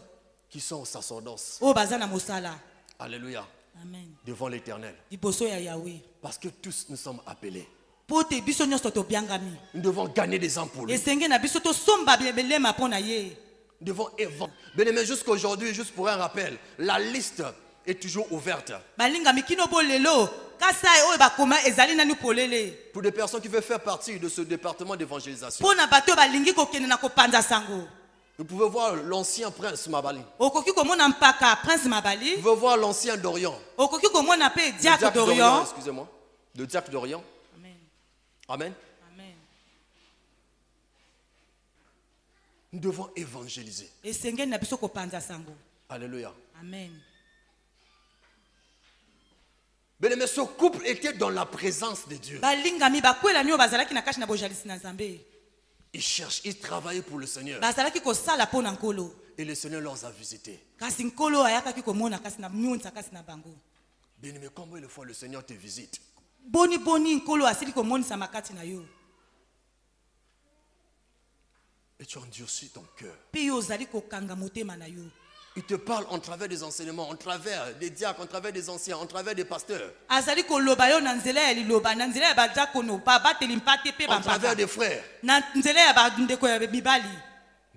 qui sont au sacerdoce. oyo baza na mosala. Alléluia. Amen. Devant l'Éternel. liboso ya yawe Parce que tous nous sommes appelés. mpo te biso nyonso tobiangami. Nous devons gagner des âmes pour lui. esengeli na biso tosomba belema mpo na ye. Nous devons évangéliser. Bien aimé, jusqu'aujourd'hui, juste pour un rappel, la liste est toujours ouverte. balingami kino bo lelo kasa oyo bakoma ezali nani polele Pour des personnes qui veulent faire partie de ce département d'évangélisation. mpo na bato oyo balingi kokende na kopanza sango. Vous pouvez voir l'ancien prince Mabali. okoki komona mpaka prince mabali, Vous pouvez voir l'ancien d'Orient. okoki komona mpe Le diacre d'Orient. excusez-moi. Le diacre d'Orient. Amen. Amen. Amen. Nous devons évangéliser. esengeli na biso kopanza sango. Alléluia. Amen. Bien aimé, ce couple était dans la présence de Dieu. balingami bakwelani oyo bazalaki na kati na bojalisi na nzambe Ils cherchent, ils travaillaient pour le Seigneur. bazalaki kosala mpo na nkolo, Et le Seigneur les a visités. kasi nkolo ayakaki komona kasi na mionisa kasi na bango. Bien aimé, combien de fois le Seigneur te visite? boni nkolo asili komonisa makati na yo Et tu endurcis ton cœur. mpe yo ozali kokanga motema na yo. Il te parle en travers des enseignements, en travers des diacres, en travers des anciens, en travers des pasteurs, azali koloba yo na nzela ya liloba, na nzela ya badiakono babateli mpate mpe en travers bampaka, des frères. na nzela ya bandeko ya mibali,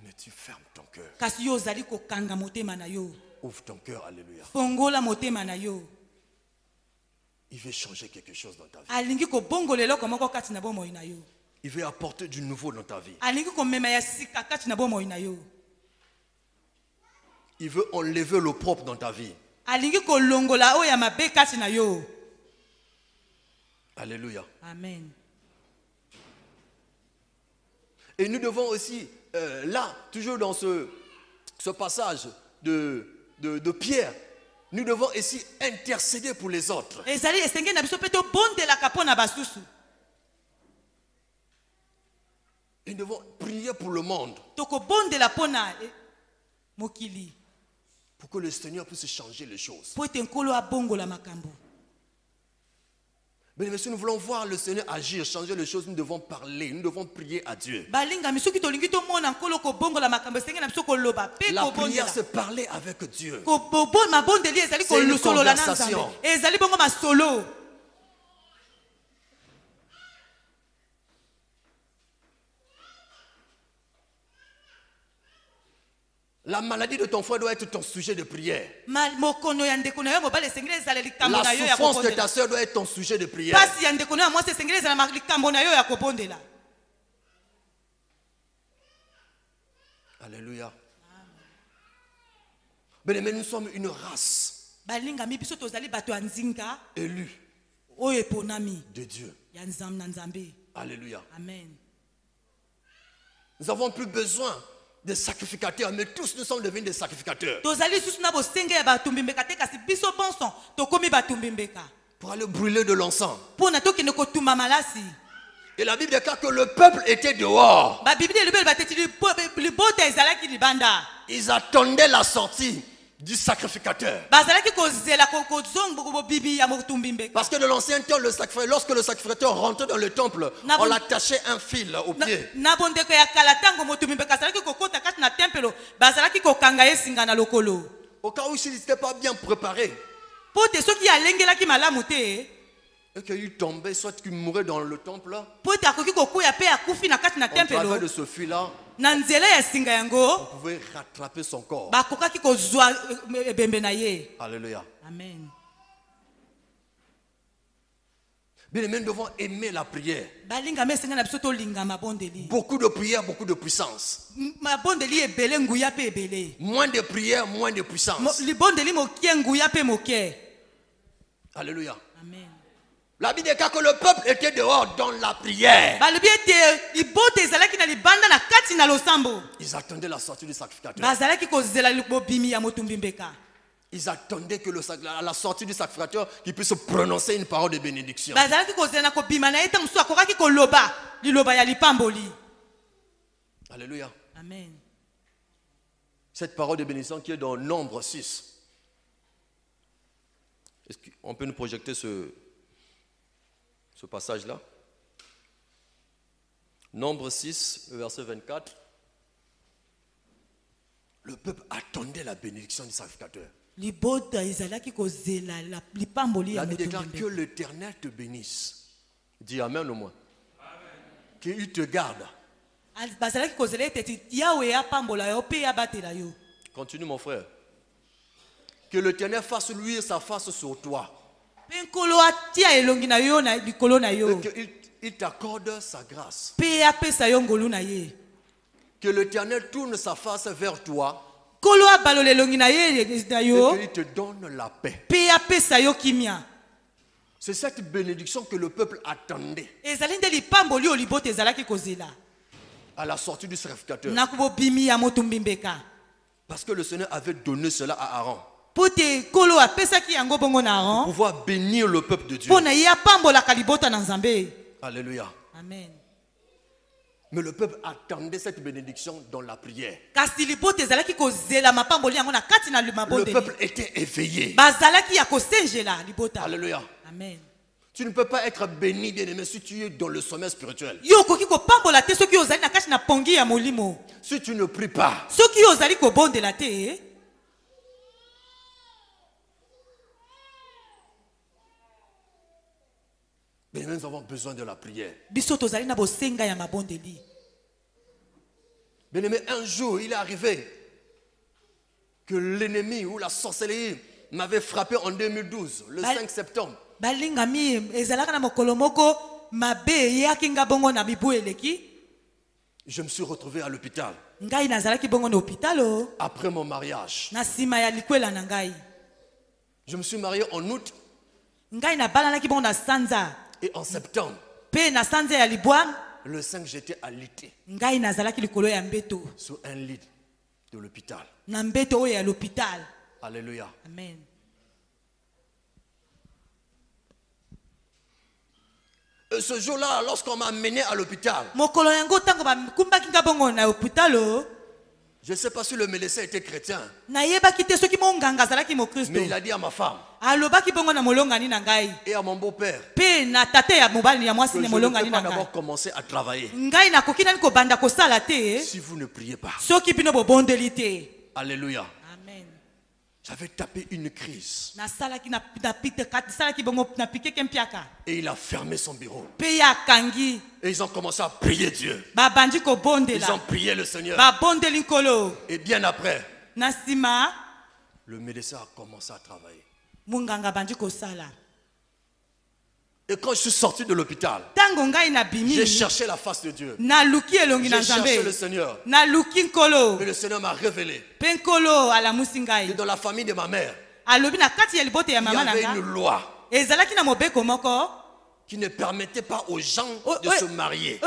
Mais tu fermes ton cœur. kasi yo ozali kokanga motema na yo. Ouvre ton cœur, alléluia. fongola motema na yo. Il veut changer quelque chose dans ta vie. alingi kobongola eloko moko kati na bomoi na yo. Il veut apporter du nouveau dans ta vie. alingi komema ya sika kati na bomoi na yo. Il veut enlever le propre dans ta vie. alingi kolongola oyo ya mabe kati na yo. Alléluia. Amen. Et nous devons aussi, là, toujours dans ce passage de Pierre, nous devons aussi intercéder pour les autres. ezali esengeli na biso mpe tobondelaka mpo na basusu. Et nous devons prier pour le monde, tokobondela mpo na mokili pour que le Seigneur puisse changer les choses. mpo ete nkolo abongola makambo. Mais si nous voulons voir le Seigneur agir, changer les choses, nous devons parler, nous devons prier à Dieu. balingami soki tolingi tomona nkolo kobongola makambo esengeli na biso koloba mpe La prière, kobondela. c'est parler avec Dieu. mabondeli ezali C'est une kolosolola na conversation. nzambe, ezali bongo masolo. La maladie de ton frère doit être ton sujet de prière. mokono ya ndeko na yo mobali esengeli ezala likambo La na yo ya souffrance de kobondela. ta soeur doit être ton sujet de prière. pasi ya ndeko na yo ya mwasi esengeli ezala likambo na yo ya kobondela. Alléluia. Mais nous sommes une race balingami biso tozali bato ya nzinga élue oyo eponami de Dieu. ya nzambe na nzambe. Alléluia. Amen. Nous n'avons plus besoin des sacrificateurs, mais tous nous sommes devenus des sacrificateurs. tozali lisusu na bosenge ya batumbi mbeka te, kasi biso bonso tokomi batumbi mbeka Pour aller brûler de l'encens. mpo na tokende kotumba malasi. Et la Bible déclare que le peuple était dehors. babibili elobeli bateti libota ezalaki libanda. Ils attendaient la sortie du sacrificateur. Parce que de l'ancien temps, lorsque le sacrificateur rentrait dans le temple, on l'attachait un fil au pied. Au cas où s'il n'était pas bien préparé, et qu'il tombait, soit qu'il mourait dans le temple, au travers de ce fil-là, on pouvait rattraper son corps. Alléluia. Amen. Bien, nous devons aimer la prière. Beaucoup de prières, beaucoup de puissance. Moins de prières, moins de puissance. Alléluia. Amen. La Bible dit que le peuple était dehors dans la prière. Ils attendaient la sortie du sacrificateur. Ils attendaient que à la sortie du sacrificateur, qu'il puisse prononcer une parole de bénédiction. Alléluia. Amen. Cette parole de bénédiction qui est dans Nombre 6. Est-ce qu'on peut nous projeter ce passage-là? Nombre 6, verset 24. Le peuple attendait la bénédiction du sacrificateur. La Bible déclare que l'Éternel te bénisse. Dis Amen au moins. Qu'il te garde. Continue mon frère. Que l'Éternel fasse luire sa face sur toi. Et qu'il t'accorde sa grâce. Que l'Éternel tourne sa face vers toi. Et qu'il te donne la paix. C'est cette bénédiction que le peuple attendait. À la sortie du sacrificateur. Parce que le Seigneur avait donné cela à Aaron. Pour pouvoir bénir le peuple de Dieu. Alléluia. Amen. Mais le peuple attendait cette bénédiction dans la prière. Le peuple était éveillé. Alléluia. Amen. Tu ne peux pas être béni, bien-aimé, si tu es dans le sommeil spirituel. Si tu ne pries pas. Mais nous avons besoin de la prière. Bien-aimé, un jour, il est arrivé que l'ennemi ou la sorcellerie m'avait frappé en 2012, le 5 septembre. Je me suis retrouvé à l'hôpital. Après mon mariage. Je me suis marié en août. Et en septembre, le 5, j'étais alité sur un lit de l'hôpital. Alléluia. Amen. Et ce jour-là, lorsqu'on m'a amené à l'hôpital, je ne sais pas si le médecin était chrétien, mais il a dit à ma femme et à mon beau-père que je ne peux pas d'abord commencer à travailler si vous ne priez pas. Alléluia. Amen. J'avais tapé une crise. Et il a fermé son bureau. Et ils ont commencé à prier Dieu. Ils ont prié le Seigneur. Et bien après, le médecin a commencé à travailler. Et quand je suis sorti de l'hôpital, j'ai cherché la face de Dieu. J'ai cherché le Seigneur. Et le Seigneur m'a révélé que dans la famille de ma mère, il y avait une loi qui ne permettait pas aux gens de se marier.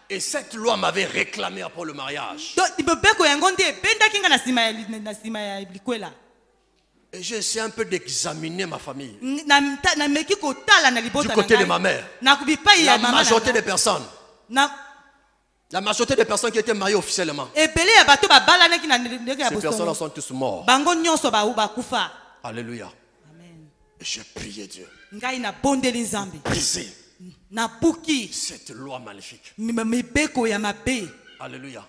Et cette loi m'avait réclamé après le mariage. Et j'ai essayé un peu d'examiner ma famille. Du côté de ma mère, la majorité des personnes La majorité des personnes qui étaient mariées officiellement, Ces personnes-là sont tous morts. Alléluia. Amen. Et j'ai prié Dieu. Briser cette loi maléfique. mibeko ya mabe. Alléluia.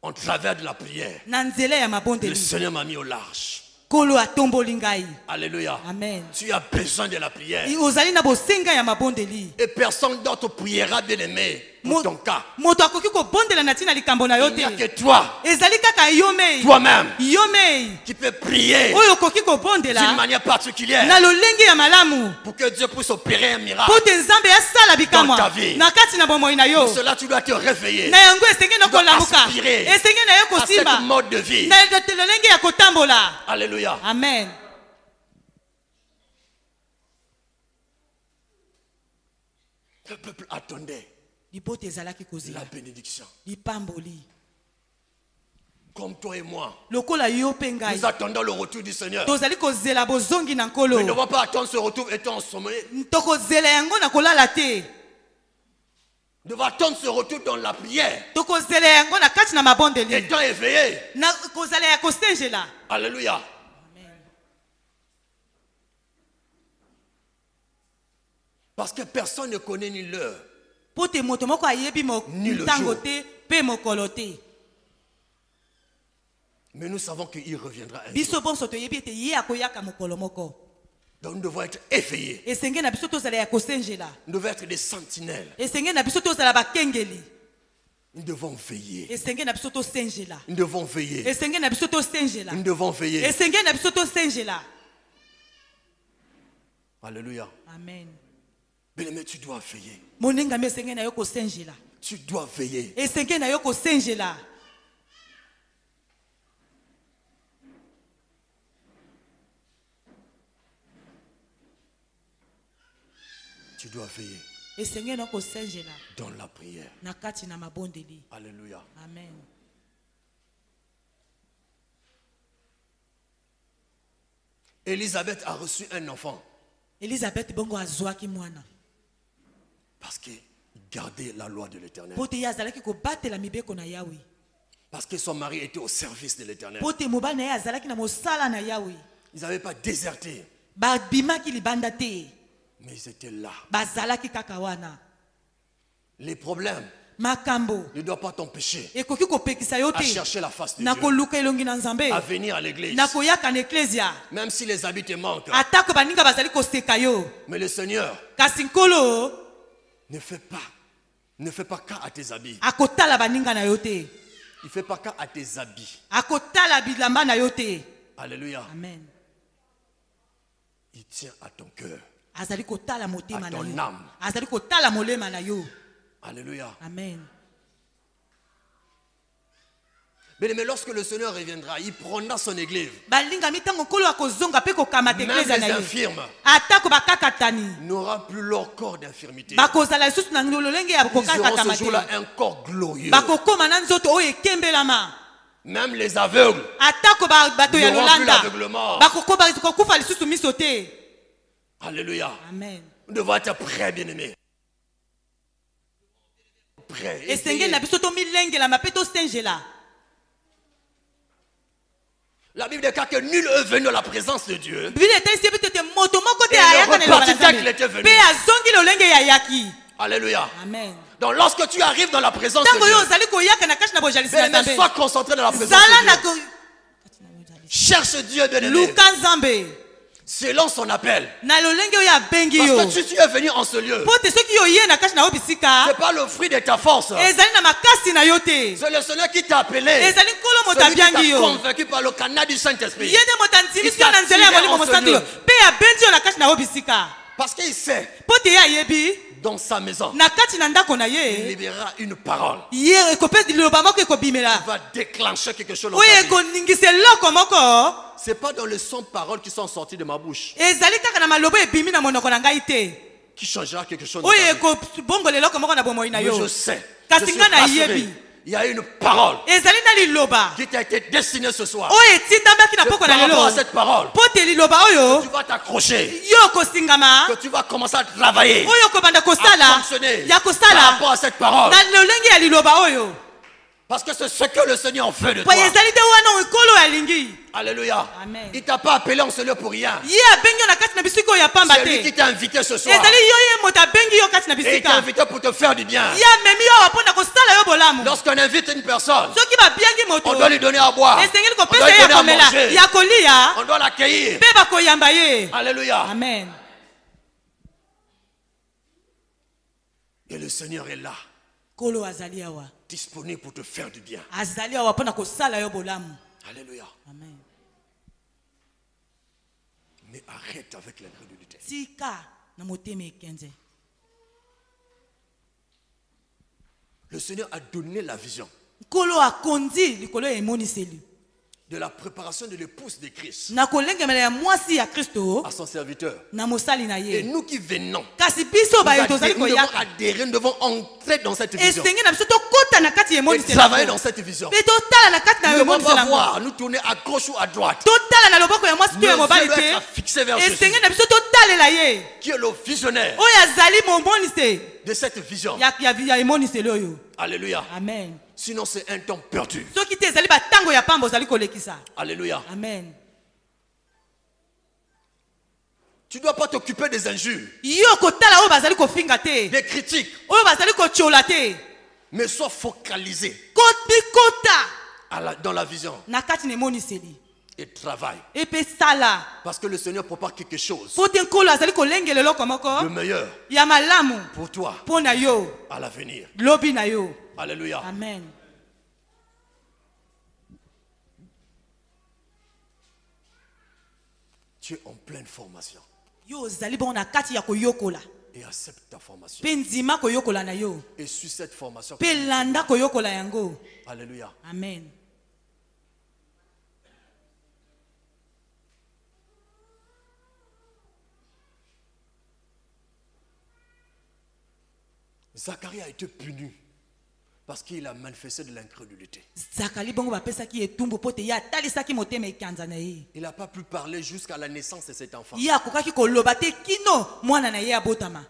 En travers de la prière, Na nzela ya le mabondeli. Seigneur m'a mis au large. Kolo atomboli ngai. Alléluia. Amen. Tu as besoin de la prière. Ozali na bosenga ya mabondeli. Et personne d'autre priera, bien aimé, pour ton cas. Moto akoki kobondela na tina likambo na yo Il n'y a te. que toi, Ezali kaka yo mei. toi-même, Yo mei. qui peux prier Oyo koki d'une kobondela manière particulière na lolenge ya malamu. pour que Dieu puisse opérer un miracle. Po te nzambe asala Dans ta bikamwa. vie. Na kati na bomoi na yo. Pour cela, tu dois te réveiller Na yango esenge na dois kolamuka. aspirer Esenge na yo à cette kosimba. mode de vie. Na lolenge ya kotambola. Alléluia. Amen. Le peuple attendait Libote ezalaki la kozela. bénédiction. Lipamboli. Comme toi et moi, Lokola yo pe ngai. nous attendons le retour du Seigneur. Tozali kozela bozongi na Nous nkolo. ne devons pas attendre ce retour étant sommeil. Tokozela yango na kolala te. Nous devons attendre ce retour dans la prière, Tokozela yango na kati na mabondeli. étant éveillé. Na kozala ya kosenjela. Alléluia. Parce que personne ne connaît ni l'heure. Po te moto moko ayebi Ni le ntango jour. te pe mokolo te. Mais nous savons qu'il reviendra un jour. Biso bonso toyebi ete ye akoyaka mokolo moko. Donc nous devons être éveillés. Esenge na biso tozala ya kosenjela. Nous devons être des sentinelles. Esenge na biso tozala bakengeli. Nous devons veiller. Esenge na biso tosenjela. Nous devons veiller. Esenge na biso tosenjela. Nous devons veiller. Esenge na biso tosenjela. Alléluia. Amen. Bien-aimé, tu dois veiller. Moninga me esenge na yo kosenjela. Tu dois veiller. Esenge na yo kosenjela. Tu dois veiller Esenge na kosenjela dans la prière. na kati na mabondeli. Alléluia. Amen. Élisabeth a reçu un enfant Elisabeth bongo azwaki mwana. parce qu'il gardait la loi de l'Éternel. Po te ye azalaki kobatela mibeko na Yawe. Parce que son mari était au service de l'Éternel. Po te mobali na ye azalaki na mosala na Yawe. Ils n'avaient pas déserté, Babimaki libanda te. mais ils étaient là. Bazalaki kaka wana. Les problèmes Makambo ne doivent pas t'empêcher ekoki kopekisa yo à te chercher la face de na Dieu, koluka elongi na Nzambe, à venir à l'église. na koyaka na eklesia. Même si les habits te manquent. Atako baninga bazali koseka yo. Mais le Seigneur Kasi nkolo ne fait pas cas à tes habits. akotala baninga na yo te. Il ne fait pas cas à tes habits. Akotala bilamba na yo te. Alléluia. Amen. Il tient à ton cœur. Azali kotala motema À na ton yo. âme. Azali kotala molema na yo. Alléluia. Amen. Mais lorsque le Seigneur reviendra, il prendra son église. Balinga mitango nkolo akozonga pe kokamata Même eklesia na les ye. infirmes Atako bakakatani. n'auront plus leur corps d'infirmité. Bakozala lisusu na lolenge ya Ils auront ce kokakata jour-là mate. un corps glorieux. Bakokoma na nzoto oyo ekembelama. Même les aveugles Atako bato ya n'auront plus lolanda. l'aveuglement. Bakokufa lisusu miso te. Alléluia. Amen. Nous devons être prêts, bien-aimés. Prêts. Esenge na biso to milengela mape to sengela. La Bible déclare que nul est venu à la présence de Dieu. Biblia etesi ete te moto moko te Et ayaka le na reparti tel qu'il était venu. pe azongi lolenge ya yaki. Alléluia. Amen. Donc lorsque tu arrives dans la présence de Tango yo Dieu, ozali koyaka na kashi na bojalisi na bien-aimé, Nzambe. sois concentré dans la présence Zala na de Dieu. ko Cherche Dieu, bien-aimé, luka Nzambe. selon son appel. Na lolenge oyo abengi Parce yo. que si tu es venu en ce lieu, Po te soki yo ye na kashi na yo bisika. ce n'est pas le fruit de ta force. Ezali na makasi na yo te. C'est le Seigneur qui t'a appelé. Ezali nkolo moto Celui qui abiangi t'a yo. convaincu par le canal du Saint-Esprit. Ye nde moto andimisi Il yo na nzela ya t'a molimo tiré mosantu yo. en ce lieu. Pe abengi yo na kashi na yo bisika. Parce qu'il sait, Po te ye ayebi dans sa maison, na kati na ndako na il ye. libérera une parole. Ye ekope liloba moko ekobimela. Il va déclencher quelque chose dans Oyo ta vie. ekoningisa eloko moko. Ce n'est pas dans le son de paroles qui sont sorties de ma bouche Ezali kaka na maloba ebimi na monoko na ngai te. qui changera quelque chose dans Oyo ta vie. ekobongola eloko moko na bomoi na Mais yo. je sais. Je Kasi suis nga na rassuré. yebi. Il y a une parole ezali na liloba qui t'a été destinée ce soir. oyo etindamaki na poko na Par rapport lelo à cette parole, po te liloba oyo tu vas t'accrocher, yo kosingama que tu vas commencer à travailler, oyo kobanda à kosala fonctionner ya par kosala rapport à cette parole. na lolenge ya liloba oyo Parce que c'est ce que le Seigneur en fait de po toi. ezali te wana ekolo alingi Alléluia. Amen. Il t'a pas appelé en ce lieu pour rien. ye abengi yo na kati na bisika oyo ya pamba C'est lui qui te t'a invité ce soir. ezali yo ye moto abengi yo kati na Et il t'a bisika invité pour te faire du bien. ye amemi yo awa mpona kosala yo bolamu Lorsqu'on invite une personne, soki babiangi moto on doit lui donner à boire. esengeli On doit kopesa lui ye ya donner à komela manger. ya kolia On doit l'accueillir. mpe bakoyamba ye Alléluia. amen Et le Seigneur est là, kolo azali awa disponible pour te faire du bien. azali awa mpona kosala yo bolamu Alléluia. amen Mais arrête avec l'incrédulité. tika na motema ekenze Le Seigneur a donné la vision nkolo akondi likolo ya emoniseli de la préparation de l'épouse de Christ na kolengemela ya mwasi ya kristo à son serviteur. na mosali na Et ye nous qui venons, kasi biso baye tozali nous devons koyaka adhérer, nous devons entrer dans cette vision esenge na biso tokota na kati ya et emoniseli travailler dans cette vision. mpe totala na kati na Nous yo ne devons emoniseli pas yango voir, nous tourner à gauche ou à droite. totala na loboko ya mwasi to ya Le mobali ciel doit te être fixé vers Jésus, esenge na biso totalela ye qui est le visionnaire oyo azali momonisi de cette vision. ya emoniseli oyo Alléluia. amen Sinon, c'est un temps perdu. soki te ezali batango ya pamba ozali kolekisa Alléluia. amen Tu ne dois pas t'occuper des injures, yo kotala oyo bazali kofinga te des critiques, oyo bazali kotiola te mais sois focalisé bikota dans la vision na kati na emoniseli et travaille. epe sala Parce que le Seigneur prépare quelque chose po te nkolo azali kolengela eloko moko de meilleur ya malamu pour toi mpo na yo à l'avenir. lobi na yo Alléluia. amen Tu es en pleine formation yo ozali bongo na kati ya koyokola et accepte ta formation. mpe ndima koyokola na yo Et suis cette formation. mpe landa koyokola yango Alléluia. amen Zacharie a été puni parce qu'il a manifesté de l'incrédulité. zakari bongo bapesaki etumbu mpo te ye atalisaki motema ekanza na ye Il n'a pas pu parler jusqu'à la naissance de cet enfant ye akokaki koloba te kino mwana na ye abotama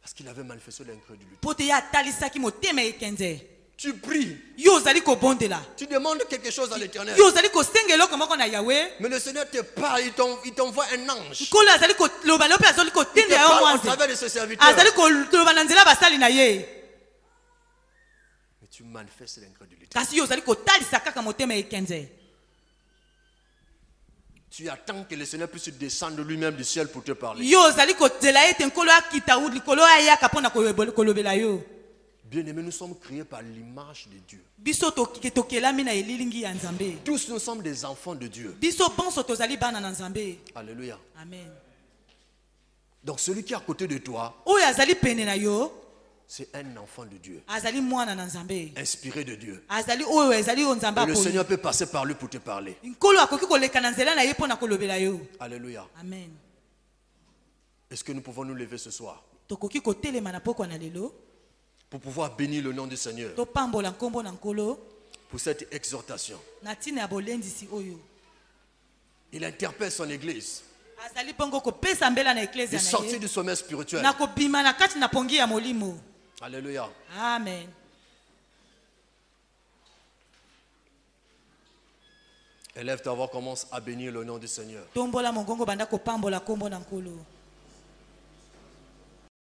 parce qu'il avait manifesté de l'incrédulité. mpo te ye atalisaki motema ekenze Tu pries, yo ozali kobondela tu demandes quelque chose à l'Éternel. yo ozali kosenga eloko moko na yawe Mais le Seigneur te parle, il t'envoie un ange. nkolo azali koloba leo mpe azali Il te kotindela yo parle au mwanze travers de ce serviteur. azali koloba na nzela basali na ye Mais tu manifestes l'incrédulité. kasi yo ozali kotalisa kaka motema ekenze Tu attends que le Seigneur puisse descendre lui-même du ciel pour te parler. yo ozali kozela ete nkolo akita likolo ayaka mpona kolobela yo Bien-aimés, nous sommes créés par l'image de Dieu. biso tokelami na elilingi ya nzambe Tous nous sommes des enfants de Dieu. biso bonso tozali bana na nzambe Alléluia. amen Donc celui qui est à côté de toi, oyo azali pene na yo c'est un enfant de Dieu, azali mwana na nzambe inspiré de Dieu. azali oyo ezali oyo nzambe Et le aponi Seigneur peut passer par lui pour te parler. nkolo akoki koleka na nzela na ye mpona kolobela yo Alléluia. amen Est-ce que nous pouvons nous lever ce soir tokoki kotelema na pokwa na lelo pour pouvoir bénir le nom du Seigneur topambola nkombo na nkolo pour cette exhortation? na ntina ya bolendisi oyo Il interpelle son église azali bongo kopesa mbela na de eklezia na sortir ye du sommeil spirituel. na kobima na kati na pongi ya molimo Alléluia. amen Élève ta voix, commence à bénir le nom du Seigneur. tombola mongongo banda kopambola nkombo na nkolo